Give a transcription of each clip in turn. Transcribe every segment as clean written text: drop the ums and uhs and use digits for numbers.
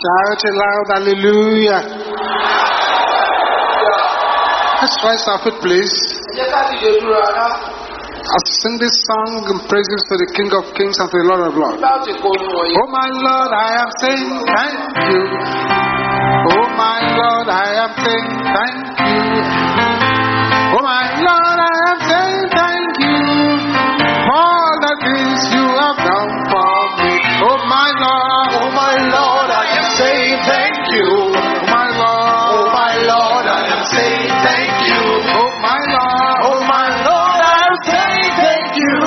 Shout it loud, hallelujah. Let's rise our feet, please. As we sing this song in praises to the King of Kings and to the Lord of Lords. Oh my Lord, I am saying thank you. Oh my Lord, I am saying thank you. Oh my Lord, I am saying thank you for all the things you have done for me. Oh my Lord, I am saying thank you. Oh my Lord, I am saying thank you. Oh my Lord, I am saying thank you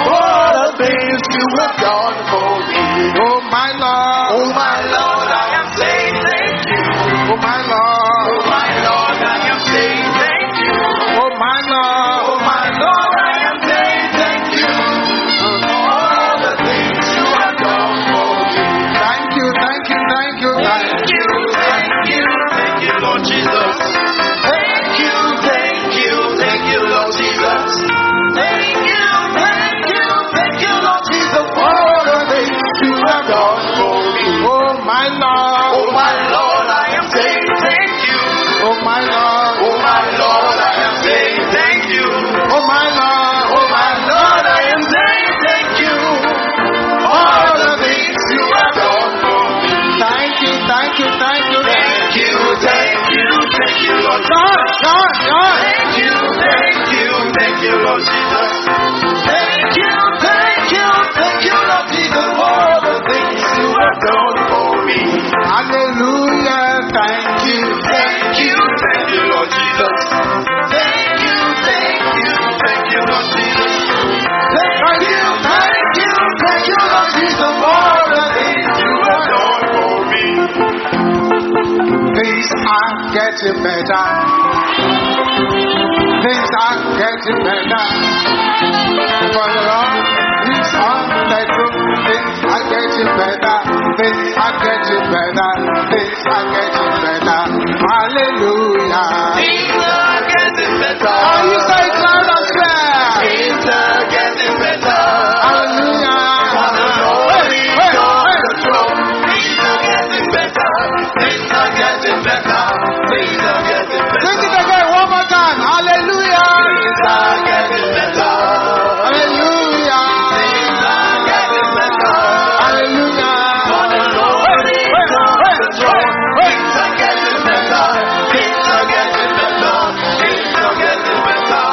for all the things you have done for me. Oh my Lord, I am saying thank you. Oh my Lord, I am saying thank you. Oh my Lord, I am saying thank you for all the things you have done for me. Thank you, thank you, thank you, thank you, thank you, thank you, Lord Jesus. Thank you, thank you, thank you, Lord Jesus. Thank you, thank you, thank you, Lord Jesus, for all the things you have done for me. Oh my Lord, I am saying thank you. Oh my Lord, I am saying thank you. Oh my Lord, I am saying thank you for all the things you have done for me. Thank you, thank you, thank you, thank you, thank you, thank you, Lord. John. Thank you, Lord Jesus. Thank you, Lord Jesus, for all the things you have done for me. Hallelujah, thank you, Lord Jesus. Thank you, Lord Jesus. Thank you, Lord Jesus, for all the things you have done for me. Things are getting better. Things are getting better. For the Lord is on the throne. Things are getting better. Things are getting better. Things are getting better. Hallelujah. Things are getting better. Oh, you say it loud and clear. Things are getting better. Hallelujah. For the Lord is on the throne. Things are getting better. Things are getting better. Things are getting better. Sing it again one more time. Hallelujah. Things are getting better. Hallelujah. Things are getting better. Hallelujah. For the Lord is on the throne. Things are getting better. Things are getting better. Things are getting better.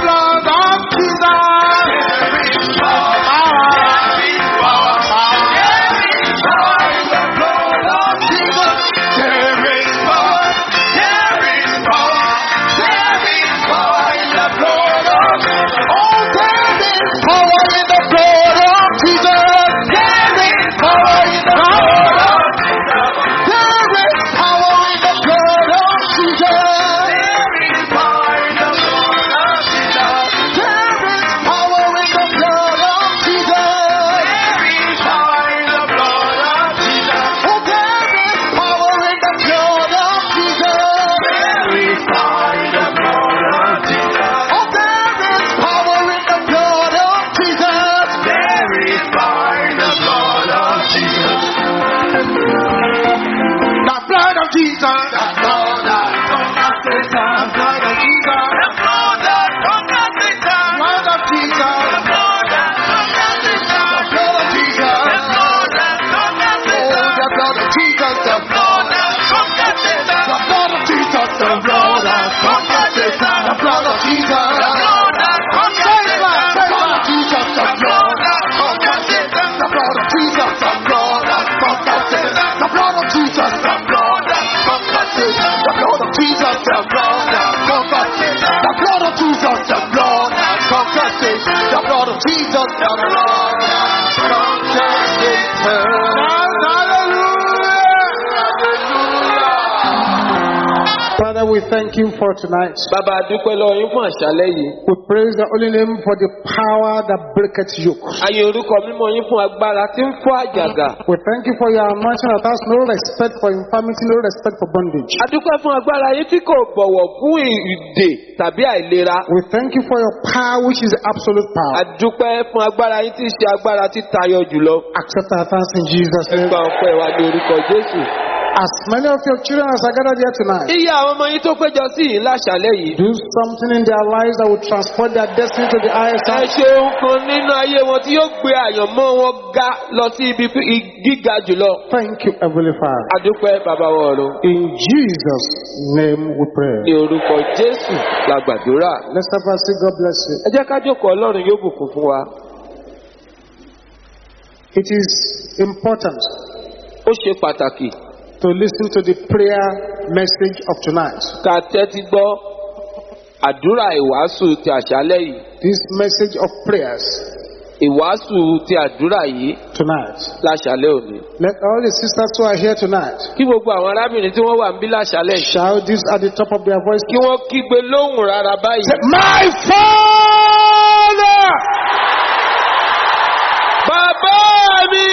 blood of Jesus. There is power. There is power. There is power in the blood of Jesus. There is power. There is power. There is power in the blood of Jesus. Oh, there is power in the blood of Jesus. There is power in the blood of Jesus. There is power in the blood of Jesus. There is power in the blood of Jesus. There is power in the blood of Jesus. There is power in the blood of Jesus. Oh, there is power in the blood of Jesus. There is power in the blood of Jesus. Oh, there is power in the blood of Jesus. There is power in the blood of Jesus. The blood of Jesus. The blood that conquers Satan. The blood of Jesus. The blood that conquers Satan. The blood of Jesus. The blood that conquers Satan. The blood of Jesus. The blood that conquers Satan. Oh, the blood of Jesus. The blood that conquers Satan. The blood of Jesus. The blood that conquers Satan. The blood of Jesus. The blood that conquers Satan. The blood of Jesus. The blood that conquers Satan. The blood of Jesus. The blood that conquers Satan. The blood of Jesus. The blood that conquers Satan. The blood of Jesus. The blood that conquers Satan. The blood of Jesus. The blood that conquers Satan. The blood of Jesus. The blood that conquers Satan. Father, we thank you for tonight. Bàbá dúpẹ́ lọ́wọ́ yín fún àṣálẹ́ yìí. We praise the holy name for the power that breaketh yokes. Ayé orúkọ mímọ́ yín fún agbára tí ń fọ́ àjàgà. We thank you for your anointing that has no respect for infirmity, no respect for bondage. A dúpẹ́ fún agbára yín tí kò bọ̀wọ̀ fún ìdè tàbí àìlera. We thank you for your power which is absolute A power. dúpẹ́ fún agbára yín tí í ṣe agbára tí tayọ jùlọ. Accept our thanks in Jesus' name. Nípa ọpẹ́ wa ní orúkọ Jésù. As many of your children as are gathered here tonight, Iye àwọn ọmọ yín tó péjọ sí yìí láṣálẹ́ yìí. do something in their lives that will transport their destiny to the highest Ẹ height. ṣe ohun kan nínú ayé wọn tí yóò gbé àyànmọ́ wọn ga lọ sí ibi gíga jùlọ. Thank you, Heavenly Father. A dúpẹ́ bàbá wa ọ̀run. In Jesus' name we pray. Ní orúkọ Jésù la gbàdúrà. Let's have a say, God bless you. Ẹ jẹ́ ká jókòó, Ọlọ́run yóò bùkún fún wa. It is important Ó ṣe pàtàkì to listen to the prayer message of tonight. ká tẹ́tí gbọ́ àdúrà ìwàásù ti àṣálẹ́ yìí. This message of prayers Ìwàásù ti àdúrà yìí tonight. láṣálẹ́ òní. Let all the sisters who are here tonight Kí gbogbo àwọn arábìnrin tí wọ́n wà ń bí láṣálẹ́ yìí. shout this at the top of their voice. Kí wọ́n kígbe lóhùn rárá báyìí. Say, my Father, Bàbá mi,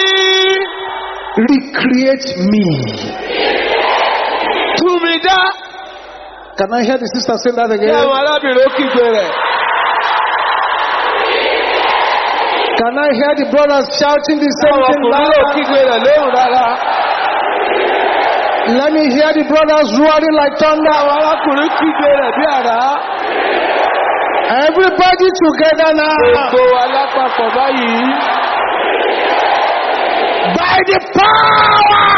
recreate me. tú mi dá. Can I hear the sister say that Kí again? àwọn arábìnrin ó kígbe rẹ̀. Can I hear the brothers shouting the same Àwọn thing ọkùnrin ó loud? kígbe rẹ̀ lóhùn rárá. Let me hear the brothers roaring like thunder. Àwọn arákùnrin kígbe rẹ̀ bí àrá. Everybody together now. Gbogbo alápapọ̀ báyìí. By the power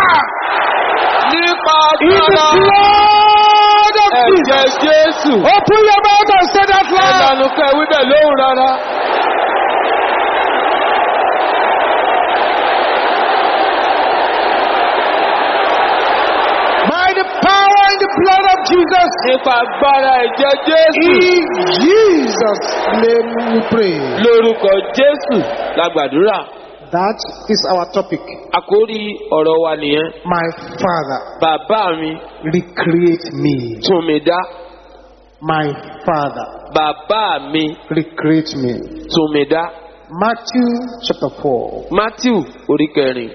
Nípa in the agbára blood of ẹ̀jẹ̀ Jesus. Jésù. Open your mouth and say that loud. Ìlànà kẹ́ wíbẹ̀ lóhùn rárá. By the power in the blood of Jesus. Nípa agbára ẹ̀jẹ̀ Jésù. In Jesus' name we pray. Lórúkọ Jésù la gbàdúrà. That is our topic. Àkórí ọ̀rọ̀ wa nìyẹn. My Father, Bàbá mi, recreate me. tún mi dá. My Father, Bàbá mi, recreate me. tún mi dá. Matthew chapter 4, Mátíù orí 4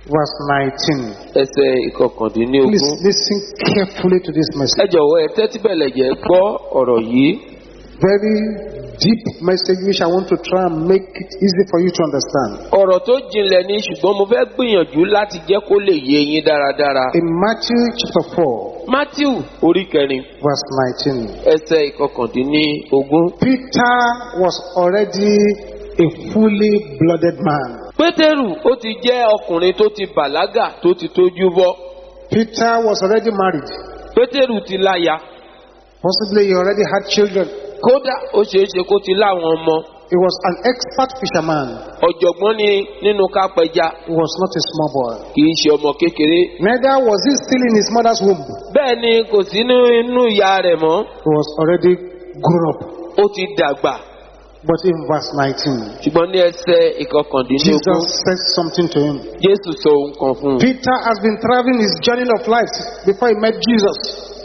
verse 19. ẹsẹ̀ ìkọkàndínlógún. Please listen carefully to this Ẹ message. jọ̀wọ́ ẹ tẹ́tí bẹ̀lẹ̀ jẹ́ gbọ́ ọ̀rọ̀ yìí. Very deep message which I want to try and make it easy for you to understand. Ọ̀rọ̀ tó jinlẹ̀ ni ṣùgbọ́n mo fẹ́ gbìyànjú láti jẹ́ kó lè yé yín dáradára. In Matthew chapter 4, Mátíù orí 4 verse 19. ẹsẹ̀ ìkọkàndínlógún. Peter was already a fully blooded man. Pétérù ó ti jẹ́ ọkùnrin tó ti bàlágà tó ti tójú bọ́. Peter was already married. Pétérù ti láya. Possibly he already had children. kódà ó ṣeé ṣe kó ti láwọn ọmọ. He was an expert fisherman. Ọ̀jọ̀gbọ́n ni nínú ká pẹja. He was not a small boy. Kì í ṣe ọmọ kékeré. Neither was he still in his mother's womb. Bẹ́ẹ̀ ni kò sí nínú ìyá rẹ̀ mọ́. He was already grown up. Ó ti dàgbà. But in verse 19, Ṣùgbọ́n ní ẹsẹ̀ ìkọkàndínlógún. Jesus said something to him. Jésù sọ ohun kan fún un. Peter has been traveling his journey of life before he met Jesus.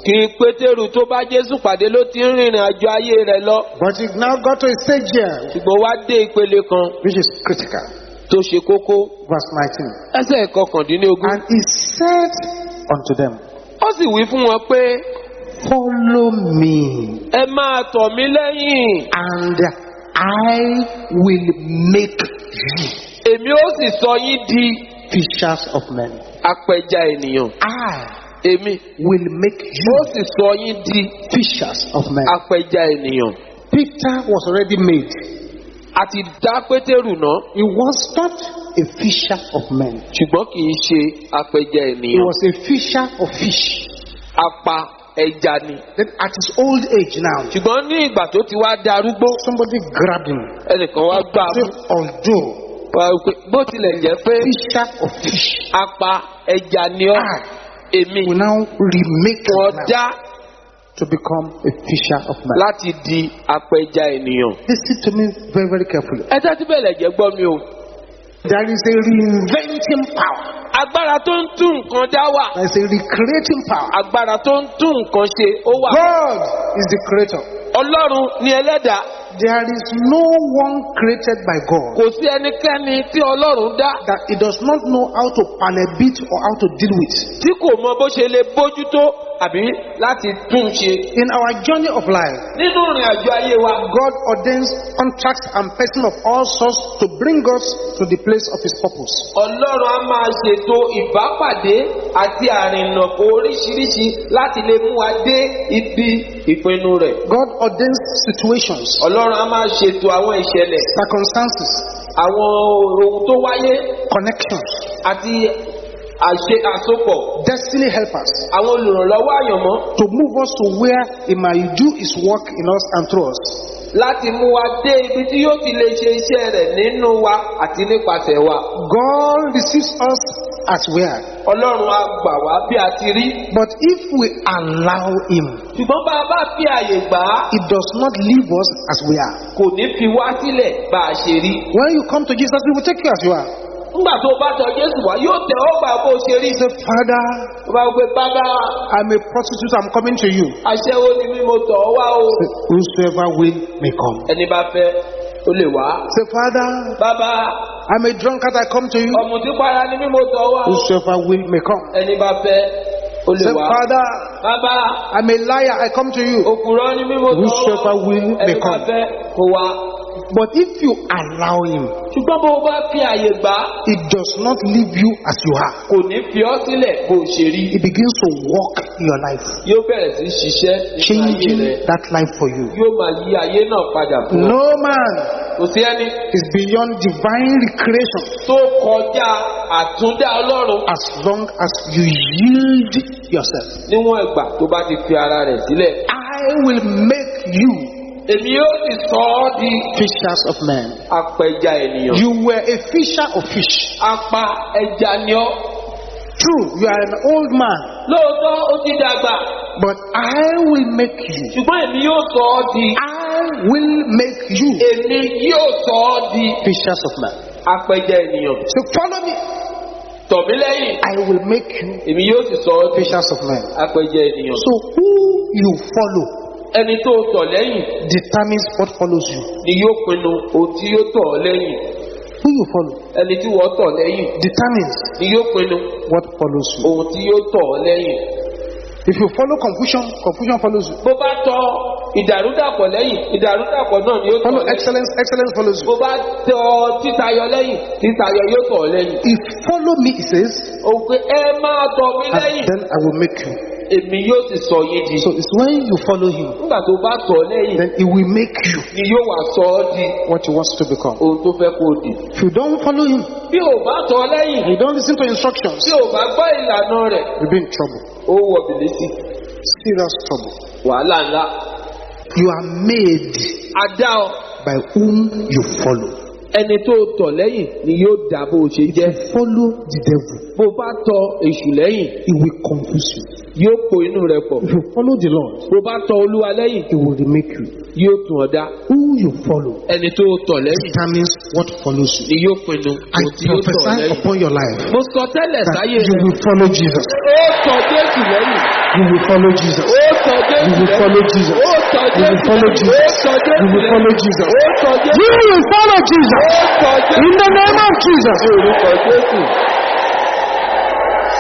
Kì í Pétérù tó bá Jésù pàdé ló ti ń rìnrìn àjò ayé rẹ̀ lọ. But he now got to a stage here, Ṣùgbọ́n wá dé ìpele kan which is critical. tó ṣe kókó. Verse 19. Ẹsẹ̀ ìkọkàndínlógún. And he said unto them, Ó sì wí fún wọn pé, follow me, ẹ máa tọ̀ mí lẹ́yìn. and I will make you Èmi ó sì sọ yín di fishers of men. apẹja ènìyàn. Èmi Will make ó you sì sọ yín di fishers of men. apẹja ènìyàn. Peter was already made. A ti dá Pétérù náà. He was not a fisher of men. Ṣùgbọ́n kì í ṣe apẹja He ènìyàn. was a fisher of fish. Apa ẹja ni. Then at his old age now, Ṣùgbọ́n ní ìgbà tó ti wá darúgbó, somebody grabbed him. ẹnìkan wá gbà á mú. Although Wá wí pé bó tilẹ̀ jẹ́ pé fisher of fish, apa ẹja ni ọ́, èmi will now remake wọ́n now dá to become a fisher of men. láti di apẹja ènìyàn. Listen to me very, very carefully. Ẹ tẹ́tí bẹ̀lẹ̀ jẹ́ gbọ́ mi o. There is a reinventing power. Agbára tó ń tún nǹkan dá wà. There is a recreating power. Agbára tó ń tún nǹkan ṣe ó wà. God is the creator. Ọlọ́run ni ẹlẹ́dàá. There is no one created by God Kò sí ẹnikẹ́ni tí Ọlọ́run dá that he does not know how to palliate or how to deal with. tí kò mọ bó ṣe lè bójútó àbí láti tún ṣe. In our journey of life, Nínú ìrìn àjò ayé wa, God ordains contracts and persons of all sorts to bring us to the place of his purpose. Ọlọ́run á máa ṣètò ìbápàdé àti àrìnàkò oríṣiríṣi láti lè mú wa dé ibi ìpinnu rẹ̀. God ordains situations, Ọlọ́run á máa ṣètò àwọn ìṣẹ̀lẹ̀, circumstances, àwọn ohun tó wáyé connections, àti àsopọ̀, destiny helpers àwọn olùrànlọ́wọ́ àyànmọ́ to move us to where he might do his work in us and through us. láti mú wa dé ibi tí yóò ti lè ṣe iṣẹ́ rẹ̀ nínú wa àti nípasẹ̀ wa. God receives us as we are. Ọlọ́run á gbà wá bí a ti rí. But if we allow him, Ṣùgbọ́n bá a bá fi àyè gbà á, he does not leave us as we are. kò ní fi wá sílẹ̀ bá a ṣe rí. When you come to Jesus, he will take you as you are. Nígbà tó bá tọ̀ Jésù wá, yóò tẹ̀ ọ́ gbà bó ṣe rí. Say, Father, Tó bá gbé bàbá, I'm a prostitute, I'm coming to you. aṣẹ́wó ni mí, mo tọ̀ ọ́ wá o. Say, whosoever will may come. Ẹni bá fẹ́, ó lè wá. Say, Father, Bàbá, I'm a drunkard, I come to you. ọ̀mùtípara ni mí, mo tọ̀ ọ́ wá o. Whosoever will may come. Ẹni bá fẹ́, ó lè Say, wá. Father, Bàbá, I'm a liar, I come to you. òpùrọ́ ni mí, mo tọ̀ ọ́ wá Whosoever o. will may Ẹni bá come. fẹ́, kó wá. But if you allow him, Ṣùgbọ́n bó o bá fi àyè gbà á, he does not leave you as you are. kò ní fi ọ́ sílẹ̀ bó o ṣe rí. He begins to walk in your life, Yóò bẹ̀rẹ̀ sí ṣiṣẹ́ nínú ayé changing rẹ̀. that life for you. Yóò máa yí ayé náà padà fún ọ. No man Kò sí ẹni is beyond divine recreation tó kọjá àtúndá Ọlọ́run as long as you yield yourself. níwọ̀n ìgbà tó bá ti fi ara rẹ̀ sílẹ̀. I will make you Èmi yóò sì sọ ọ́ di fishers of men. apẹja ènìyàn. You were a fisher of fish. Apa ẹja ni ọ́. True, you are an old man, Lóòótọ́ ó ti dàgbà. but I will make you. Ṣùgbọ́n èmi yóò sọ ọ́ di. I will make you Èmi yóò sọ ọ́ di fishers of men. apẹja ènìyàn. So follow me. Tọ̀ mí lẹ́yìn. I will make you Èmi yóò sì sọ ọ́ di fishers of men. apẹja ènìyàn. So who you follow Ẹni tó tọ̀ lẹ́yìn determines what follows you. ni yóò pinnu ohun tí yóò tọ̀ ọ́ lẹ́yìn. Who you follow Ẹni tí wọ́n tọ̀ lẹ́yìn determines ni yóò pinnu what follows you. ohun tí yóò tọ̀ ọ́ lẹ́yìn. If you follow confusion, confusion follows you. Bó bá tọ̀ ìdàrúdàpọ̀ lẹ́yìn, ìdàrúdàpọ̀ náà ni yóò tọ̀ Follow ọ́ lẹ́yìn. excellence, excellence follows you. Bó bá tọ̀ títayọ lẹ́yìn, títayọ yóò tọ̀ ọ́ lẹ́yìn. If follow me, it says, Òun pé ẹ máa tọ̀ mí and lẹ́yìn, then I will make you. èmi yóò sì sọ yín di. So it's when you follow him, Nígbà tó bá tọ̀ lẹ́yìn then he will make you ni yóò wá sọ ọ́ di what he wants to become. ohun tó fẹ́ kó o di. If you don't follow him, Bí o bá tọ̀ lẹ́yìn, you don't listen to instructions, bí o bá gbọ́ ìlànà rẹ̀, you'll be in trouble. ó wọ bìlísì. Serious trouble. Wàhálà ńlá. You are made Adá ọ. by whom you follow. Ẹni tó tọ̀ lẹ́yìn ni yóò dà bó o ṣe jẹ́. Follow the devil. Bó bá tọ̀ èṣù lẹ́yìn, He will confuse you. yóò po inú rẹ̀ pọ̀. If you follow the Lord, Bó bá tọ̀ Olúwa lẹ́yìn, He will remake you. yóò tún ọ dá. Who you follow Ẹni tó tọ̀ lẹ́yìn determines what follows you. ni yóò pinnu I ohun tí yóò tọ̀ prophesy lẹ́yìn. upon your life Mo sọ tẹ́lẹ̀ that sáyé you rẹ̀. will follow Jesus. Ó tọ̀ Jésù lẹ́yìn. You will follow Jesus. Ó tọ̀ Jésù You will lẹ́yìn. follow Jesus. Ó tọ̀ You Jésù will follow lẹ́yìn. Jesus. Ó tọ̀ Jésù You will lẹ́yìn. follow Jesus. Ó tọ̀ Jésù. You will follow Jesus. Ó tọ̀ Jésù. In the name of Jesus. Ní orúkọ Jésù.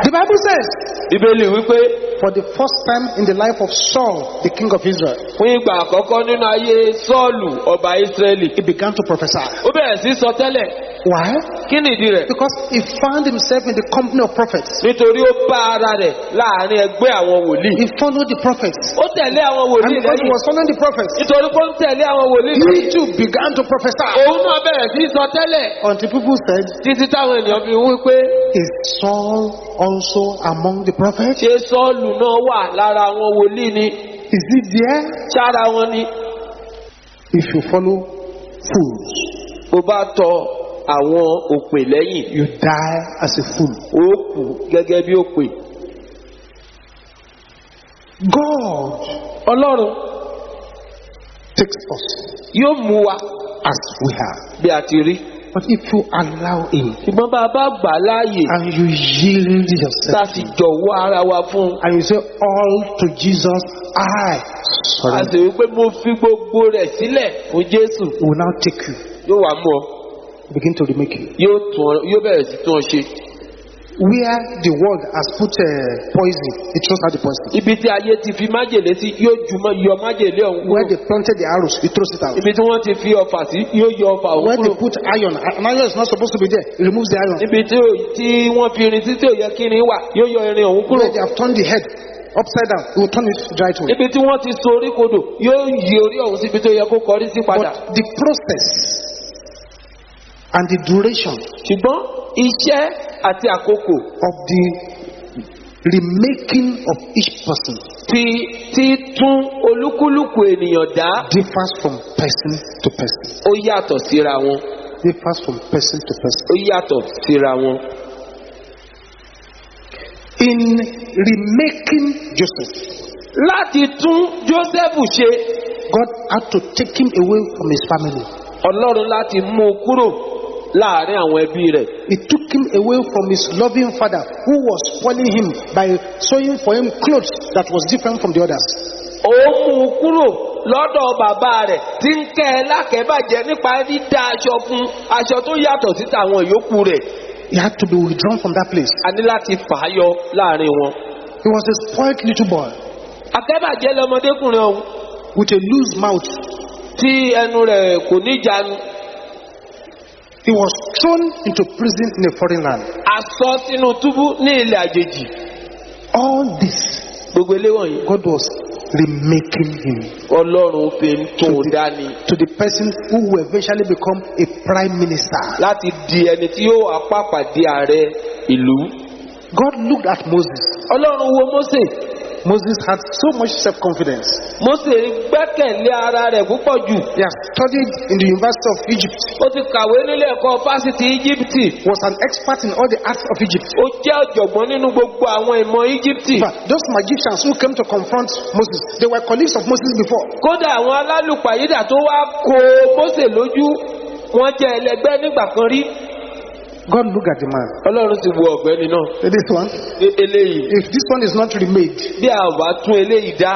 The Bible says, Bíbélì wípé for the first time in the life of Saul, the king of Israel, fún ìgbà àkọ́kọ́ nínú ayé Sọ́ọ̀lù ọba Ísírẹ́lì, he began to prophesy. ó bẹ̀rẹ̀ sí sọ tẹ́lẹ̀. Why? Kí ni ìdí rẹ̀? Because he found himself in the company of prophets. Nítorí ó bá ara rẹ̀ láàrin ẹgbẹ́ àwọn wòlíì. He followed the prophets. Ó tẹ̀lé àwọn And wòlíì because he lẹ́yìn. was following the prophets, Nítorí pé ó ń tẹ̀lé àwọn wòlíì he lẹ́yìn. too began to prophesy. Òun náà bẹ̀rẹ̀ sí sọ tẹ́lẹ̀. Until people said, Títí táwọn ènìyàn fi wí pé is Saul also among the prophets? ṣé Sọ́ọ̀lù náà wà lára àwọn wòlíì ni? Is he there? Ṣára wọn ni? If you follow fools, Bó bá tọ àwọn òpè lẹ́yìn, you die as a fool. ó kú gẹ́gẹ́ bí òpè. God Ọlọ́run takes us yóò mú wa as we are. bí a ti rí. But if you allow him Ṣùgbọ́n bá a bá gbà á láàyè and you yield tá a yourself sì jọ̀wọ́ ara wa fún un. and you say all to Jesus, I A surrender. sì wí pé mo fi gbogbo rẹ̀ sílẹ̀ fún Jésù. He will now take you, Yóò wá mú ọ. begin to remake you. Yóò bẹ̀rẹ̀ sí tún ọ ṣe. Where the world has put poison, it throws out the poison. Ibi tí ayé ti fi májèlé sí yóò yọ májèlé ọ̀hún Where kúrò. they planted the arrows, it throws it out. Ibi tí wọ́n ti fi ọfà sí yóò yọ ọfà ọ̀hún Where they kúrò. put iron, an iron is not supposed to be there, it removes the iron. Ibi tí wọ́n fi irin sí tí ò yẹ kí irin wà yóò yọ irin ọ̀hún kúrò. Where they have turned the head upside down, it will turn it right way. Ibi tí wọ́n ti so orí kodò yóò yí orí ọ̀hún síbi tó yẹ kó kọrí sí padà. But the process and the duration Ṣùgbọ́n iṣẹ́ àti àkókò of the remaking of each person ti tún olúkúlùkù ènìyàn dá differs from person to person. ó yàtọ̀ síra wọn. Differs from person to person. Ó yàtọ̀ síra wọn. In remaking Joseph, Láti tún Jósẹ́fù ṣe, God had to take him away from his family. Ọlọ́run láti mú un kúrò láàrin àwọn ẹbí rẹ̀. He took him away from his loving father who was spoiling him by sewing for him clothes that was different from the others. Ó mú un kúrò lọ́dọ̀ bàbá rẹ̀ tí ń kẹ́ ẹ lákẹ́bàjẹ́ nípa dídá aṣọ fún aṣọ tó yàtọ̀ sí tàwọn ìyókù rẹ̀. He had to be withdrawn from that place. A ní láti fà á yọ láàrin wọn. He was a spoiled little boy Akẹ́bàjẹ́ lọmọdékùnrin ọ̀hún with a loose mouth. tí ẹnu rẹ̀ kò ní ìjánu. He was thrown into prison in a foreign land. A sọ sínú túbú ní ilẹ̀ àjèjì. All this, Gbogbo ilé wọ̀nyí. God was remaking him Ọlọ́run fi ń tún un dání to the person who will eventually become a prime minister. láti di ẹni tí yóò apápàdé ààrẹ ìlú. God looked at Moses. Ọlọ́run wo Mósè. Moses had so much self-confidence. Mósè gbẹ́kẹ̀lé ara rẹ̀ púpọ̀ jù. He had studied in the University of Egypt. Ó ti kàwé nílé ẹ̀kọ́ fásitì Íjíbítì. Was an expert in all the arts of Egypt. Ó jẹ́ ọ̀jọ̀gbọ́n nínú gbogbo àwọn ìmọ̀ Íjíbítì. In fact, those magicians who came to confront Moses, they were colleagues of Moses before. Kódà àwọn alálùpàyídà tó wá kó Mósè lójú wọ́n jẹ́ ẹlẹgbẹ́ nígbà kan rí. God looked at the man. Ọlọ́run ti wo ọ̀gbẹ́ni náà. This one, Eléyìí if this one is not remade, bí a ò bá tún eléyìí dá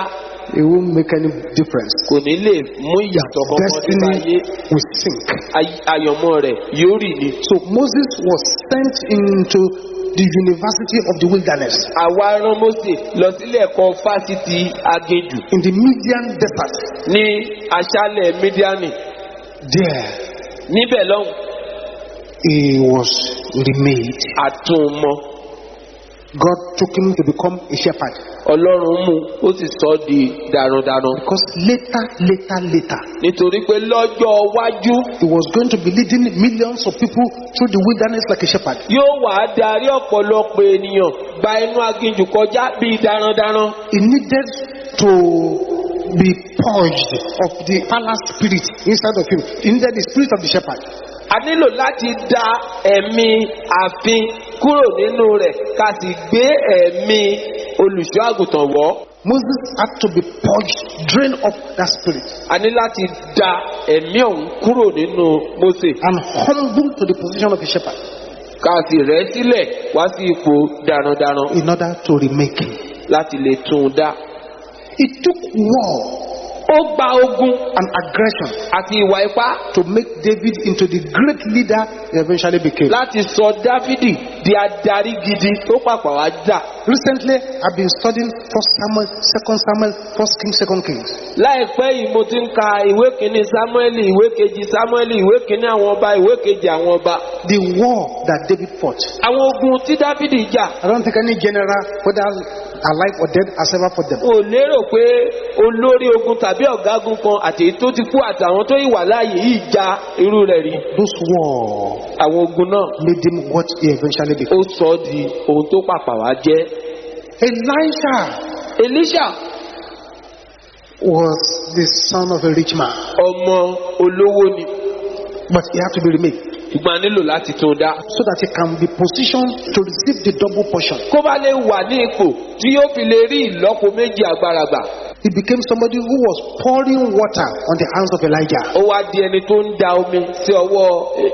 it won't make any difference. kò ní lè mú ìyàtọ̀ kankan nípa Destiny ayé. will sink. Àyànmọ́ rẹ̀ yóò rì ni. So Moses was sent into the University of the Wilderness Àwa rán Mósè lọ sílé ẹ̀kọ́ fásitì Aginjù in the Midian desert. ní aṣálẹ̀ Mídíánì. There, Níbẹ̀ lọ́hùn he was remade. àtúnmọ̀. God took him to become a shepherd. Ọlọ́run mú ó sì sọ ọ́ di darandaran. Because later, Nítorí pé lọ́jọ́ iwájú he was going to be leading millions of people through the wilderness like a shepherd. yóò wá darí ọ̀pọ̀lọpọ̀ ènìyàn gba inú aginjù kọjá bíi darandaran. He needed to be purged of the palace spirit inside of him. He needed the spirit of the shepherd. A nílò láti dá ẹ̀mí àfin kúrò nínú rẹ̀ ká sì gbé ẹ̀mí olùṣọ́ àgùntàn wọ̀. Moses had to be purged, drained of that spirit. A ní láti dá ẹ̀mí ọ̀hún kúrò nínú Mósè. And humbled to the position of a shepherd. Ká sì rẹ̀ sílẹ̀ wá sí ipò darandaran. In order to remake him. Láti lè tún un dá. It took war. Ó gba ogun and aggression àti ìwà ipá to make David into the great leader he eventually became. Láti sọ Dáfídì di adarí gidi tó pàpà wá dà. Recently, I've been studying 1 Samuel, 2 Samuel, 1 Kings, 2 Kings. Láìpẹ́ yìí mo ti ń ka ìwé kìíní Sámúẹ́lì, ìwé kejì Sámúẹ́lì, ìwé kìíní àwọn ọba, ìwé kejì àwọn ọba. The war that David fought. Àwọn ogun tí Dáfídì jà. I don't think any general, whether alive or dead, has ever fought them. Ò lérò pé olórí ogun tàbí ọ̀gágun kan àti èyí tó ti kú àtàwọn tó ìwà láàyè yìí ja irú rẹ̀ rí. Those war. Àwọn ogun náà made him what he eventually became. Ó sọ di ohun tó pàpà wá jẹ́. Elisha was the son of a rich man. Ọmọ olówó ni. But he had to be remade. Ìgbà nílò láti tún dá. So that he can be positioned to receive the double portion. Kó bá lè wà ní ipò tí yóò fi lè rí ìlọ́po méjì agbára gbà. He became somebody who was pouring water on the hands of Elijah. Ó wá di ẹni tó ń da omi sí ọwọ́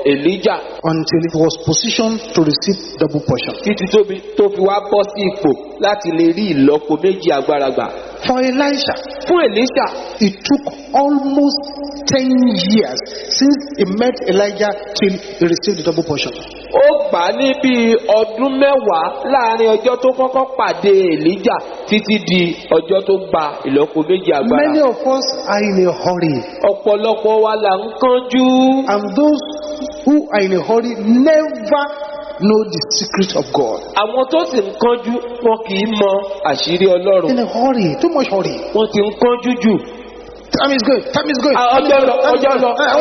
Elijah. Until he was positioned to receive double portion. Títí tó fi wá bọ́ sí ipò láti lè rí ìlọ́po méjì agbára gbà. For Elisha, fún Elisha, it took almost 10 years since he met Elijah till he received the double portion. Ó gbà ní bí ọdún 10 láàrin ọjọ́ tó kọ́kọ́ pàdé Elijah títí di ọjọ́ tó gba ìlọ́po méjì agbára. Many of us are in a hurry. Ọ̀pọ̀lọpọ̀ wa là ń kánjú. And those who are in a hurry never know the secret of God. Àwọn tó sì ń kánjú wọn kì í mọ àṣírí Ọlọ́run. In a hurry, too much hurry. Wọ́n ti ń kánjú jù. Time is going. Ọjọ́ lọ. I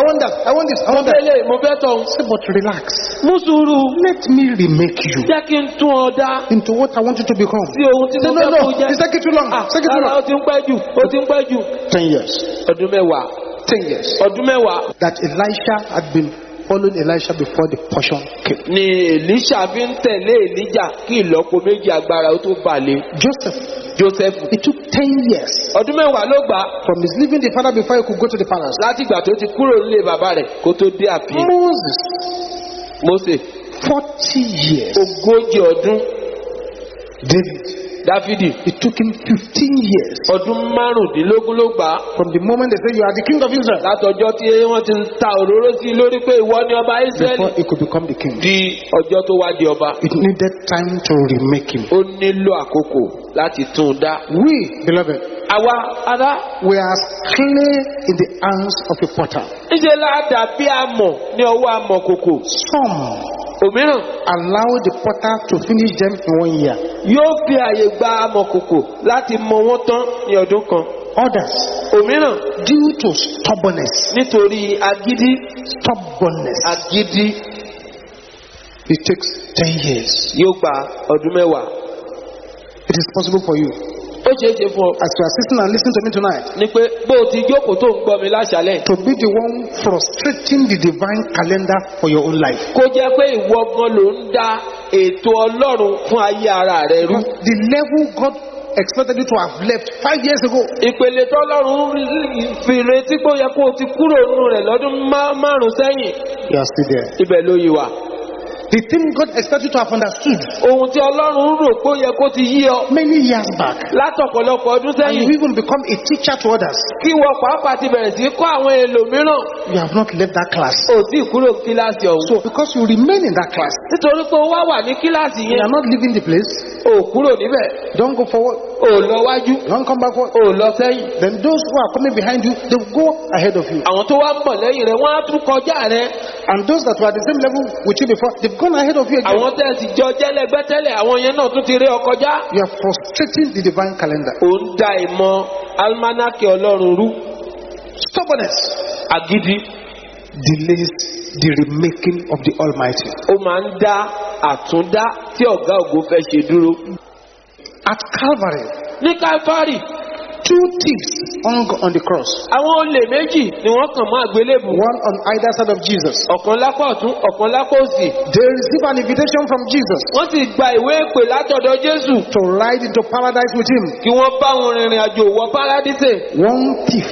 want that. I want this. I want that. Mo fẹ́ tọ̀. Say, but relax. Mú sùúrù. Let me remake you. Jẹ́ kí n tún ọ dá. Into what I want you to become. Sí ohun tí mo fẹ́ kó jẹ́. It's taking too long. Ó ti ń pẹ́ jù. 10 years. Ọdún 10. 10 years. Ọdún 10. That Elisha had been following Elisha before the portion came. Ni Elisha fi ń tẹ̀lé Elijah kí ìlọ́po méjì agbára ó tó balẹ̀. Joseph. It took 10 years. Ọdún 10 ló gbà. From his leaving the father before he could go to the palace. Láti ìgbà tó ti kúrò nílé bàbá rẹ̀ kó tó dé ààfin. Mósè. 40 years. 40 ọdún. Dáfídì. It took him 15 years. Ọdún 15 ló gbà. From the moment they say you are the king of Israel. Látọjọ́ tí wọ́n ti ta òróró sí lórí pé ìwọ ni ọba Israẹli. Before he could become the king. Di ọjọ́ tó wá di ọba. It needed time to remake him. Ó nílò àkókò láti tún dá. We, beloved. Àwa ará. We are clay in the hands of a potter. Níṣẹ́ la dàbí amọ̀ ní ọwọ́ amọ̀kòkò. Some. Òmíràn. Allow the potter to finish them in 1 year. Yóò fi àyè gba amọ̀kòkò láti mọ wọ́n tán ní ọdún kan. Others. Òmíràn. Due to stubbornness. Nítorí agídí. Stubbornness. Agídí. It takes 10 years. Yóò gba ọdún 10. It is possible for you. Ó ṣeé ṣe fún ọ. As you are sitting and listening to me tonight. Ni pé bó o ti jókòó tó ń gbọ́ mi láṣálẹ̀. To be the one frustrating the divine calendar for your own life. Kó jẹ́ pé ìwọ gan ló ń dá ètò Ọlọ́run fún ayé ara rẹ rú. The level God expected you to have left 5 years ago. Ìpele tọ́lọ́run fi retí pé ó yẹ kó o ti kúrò nínú rẹ̀ lọ́dún 5 sẹ́yìn. You are still there. Ibẹ̀ ló yí wa. The thing God expected you to have understood. Ohun tí Ọlọ́run rò pé ó yẹ kó ti yí ọ. Many years back. Látọ̀pọ̀lọpọ̀ ọdún sẹ́yìn. And you even become a teacher to others. Kí wọ́n pàápàá ti bẹ̀rẹ̀ sí kọ́ àwọn ẹlòmíràn. You have not left that class. O tí kúrò kíláàsì ọ̀hún. So because you remain in that class. Nítorí pé o wá wà ní kíláàsì yẹn. You are not leaving the place. O kúrò níbẹ̀. Don't go forward. O lọ wájú. Don't come backward. O lọ sẹ́yìn. Then those who are coming behind you, they will go ahead of you. Àwọn tó wá ń bọ̀ lẹ́yìn rẹ̀ wọ́n á tún kọjá rẹ̀. And those that were at the same level with you before, they've gone ahead of you again. Àwọn tẹ́ sì jọ jẹ́lẹ̀gbẹ́ tẹ́lẹ̀ àwọn yẹn náà tún ti rí ọ kọjá. You are frustrating the divine calendar. Ó ń da ìmọ̀ almanaki Ọlọ́run rú. Stubbornness. Agídí. Delays the remaking of the Almighty. Ó máa ń dá àtúndá tí ọ̀gá ògo fẹ́ ṣe dúró. At Calvary. Ní Calvary. two thieves hung on the cross. Àwọn olè méjì ni wọ́n kàn mọ́ àgbélébù. One on either side of Jesus. Ọ̀kan lápá ọ̀tún, ọ̀kan lápá òsì. They receive an invitation from Jesus Wọ́n sì gba ìwé ìpè látọ̀dọ̀ Jésù. to ride into paradise with him. Kí wọ́n bá wọn rìnrìn àjò wọ Párádísè. One thief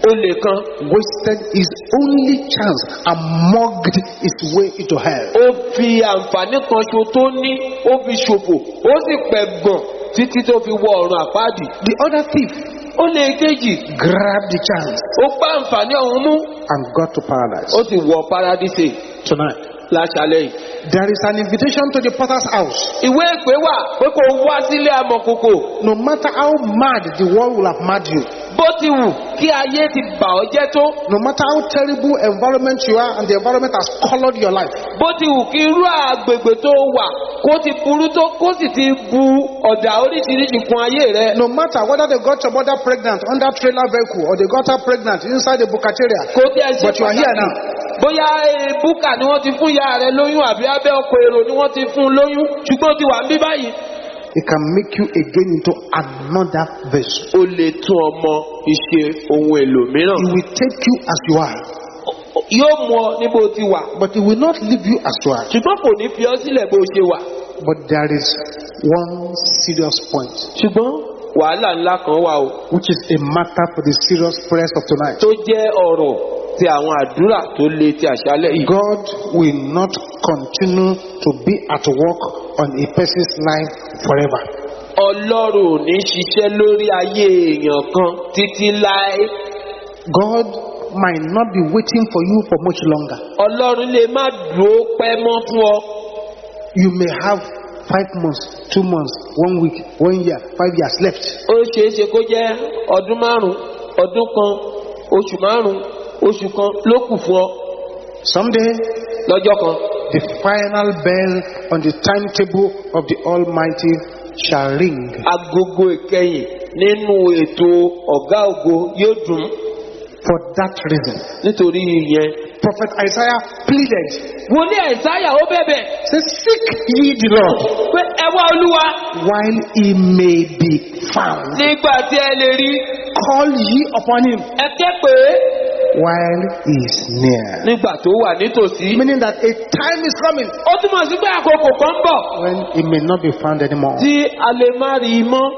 Olè kan. wasted his only chance and mugged his way into hell. Ó fi àǹfààní kan ṣo tó ní, ó fi ṣòfò, ó sì pẹ̀gàn títí tó fi wọ ọ̀run àpáàdì. The other thief Olè kejì grabbed the chance ó gbá àǹfààní ọ̀hún mú. and got to paradise. Ó sì wọ Párádísè Tonight, láṣálẹ́ yìí. there is an invitation to the potter's house. Ìwé ìpè wà pé kó wá sílé amọ̀kòkò. No matter how mad the world will have mad you, Bó ti wù kí ayé ti bà ọ́ jẹ́ tó. no matter how terrible environment you are and the environment has colored your life, Bó ti wù kí irú àgbègbè tó wà kó ti burú tó kó sì ti bu ọ̀dà oríṣiríṣi kun ayé rẹ. no matter whether they got your mother pregnant under trailer vehicle or they got her pregnant inside the bukateria, Kó tí ẹ ṣe but you are here now. Bóyá búkà ni wọ́n ti fún ìyá rẹ lóyún àbí abẹ́ ọkọ̀ èrò ni wọ́n ti fún lóyún ṣùgbọ́n ó ti wà ń bí báyìí. It can make you again into another vessel. Ó lè tún ọmọ ìṣe ohun èlò mìíràn. It will take you as you are, Yóò mú ọ ní bó ti wà. but it will not leave you as you are. Ṣùgbọ́n kò ní fi ọ́ sílẹ̀ bó ṣe wà. But there is one serious point, Ṣùgbọ́n wàhálà ńlá kan wà o. which is a matter for the serious prayers of tonight. Tó jẹ́ ọ̀rọ̀ ti àwọn àdúrà tó le ti àṣálẹ́ yìí. God will not continue to be at work on a person's life forever. Ọlọ́run ò ní ṣiṣẹ́ lórí ayé èèyàn kan títí láé. God might not be waiting for you for much longer. Ọlọ́run lè má dúró pẹ́ mọ́ fún ọ. You may have 5 months, 2 months, 1 week, 1 year, 5 years left. Ó ṣeé ṣe kó jẹ́ ọdún márùn-ún, ọdún kan, oṣù márùn-ún, oṣù kan ló kù fún ọ. Someday, Lọ́jọ́ kan, the final bell on the timetable of the Almighty shall ring. agogo ìkẹyìn nínú ètò ọ̀gá ògo yóò dùn. For that reason, Nítorí ìyẹn, Prophet Isaiah pleaded, wòlíì Àìsáyà ó bẹ̀bẹ̀ say, seek ye the Lord pé ẹ wá Olúwa while he may be found. nígbà tí ẹ lè rí. Call ye upon him Ẹ ké pè é while he is near. nígbà tó wà nítòsí. Meaning that a time is coming Ó túmọ̀ sí pé àkókò kan ń bọ̀ when he may not be found anymore. tí a lè má rí i mọ́.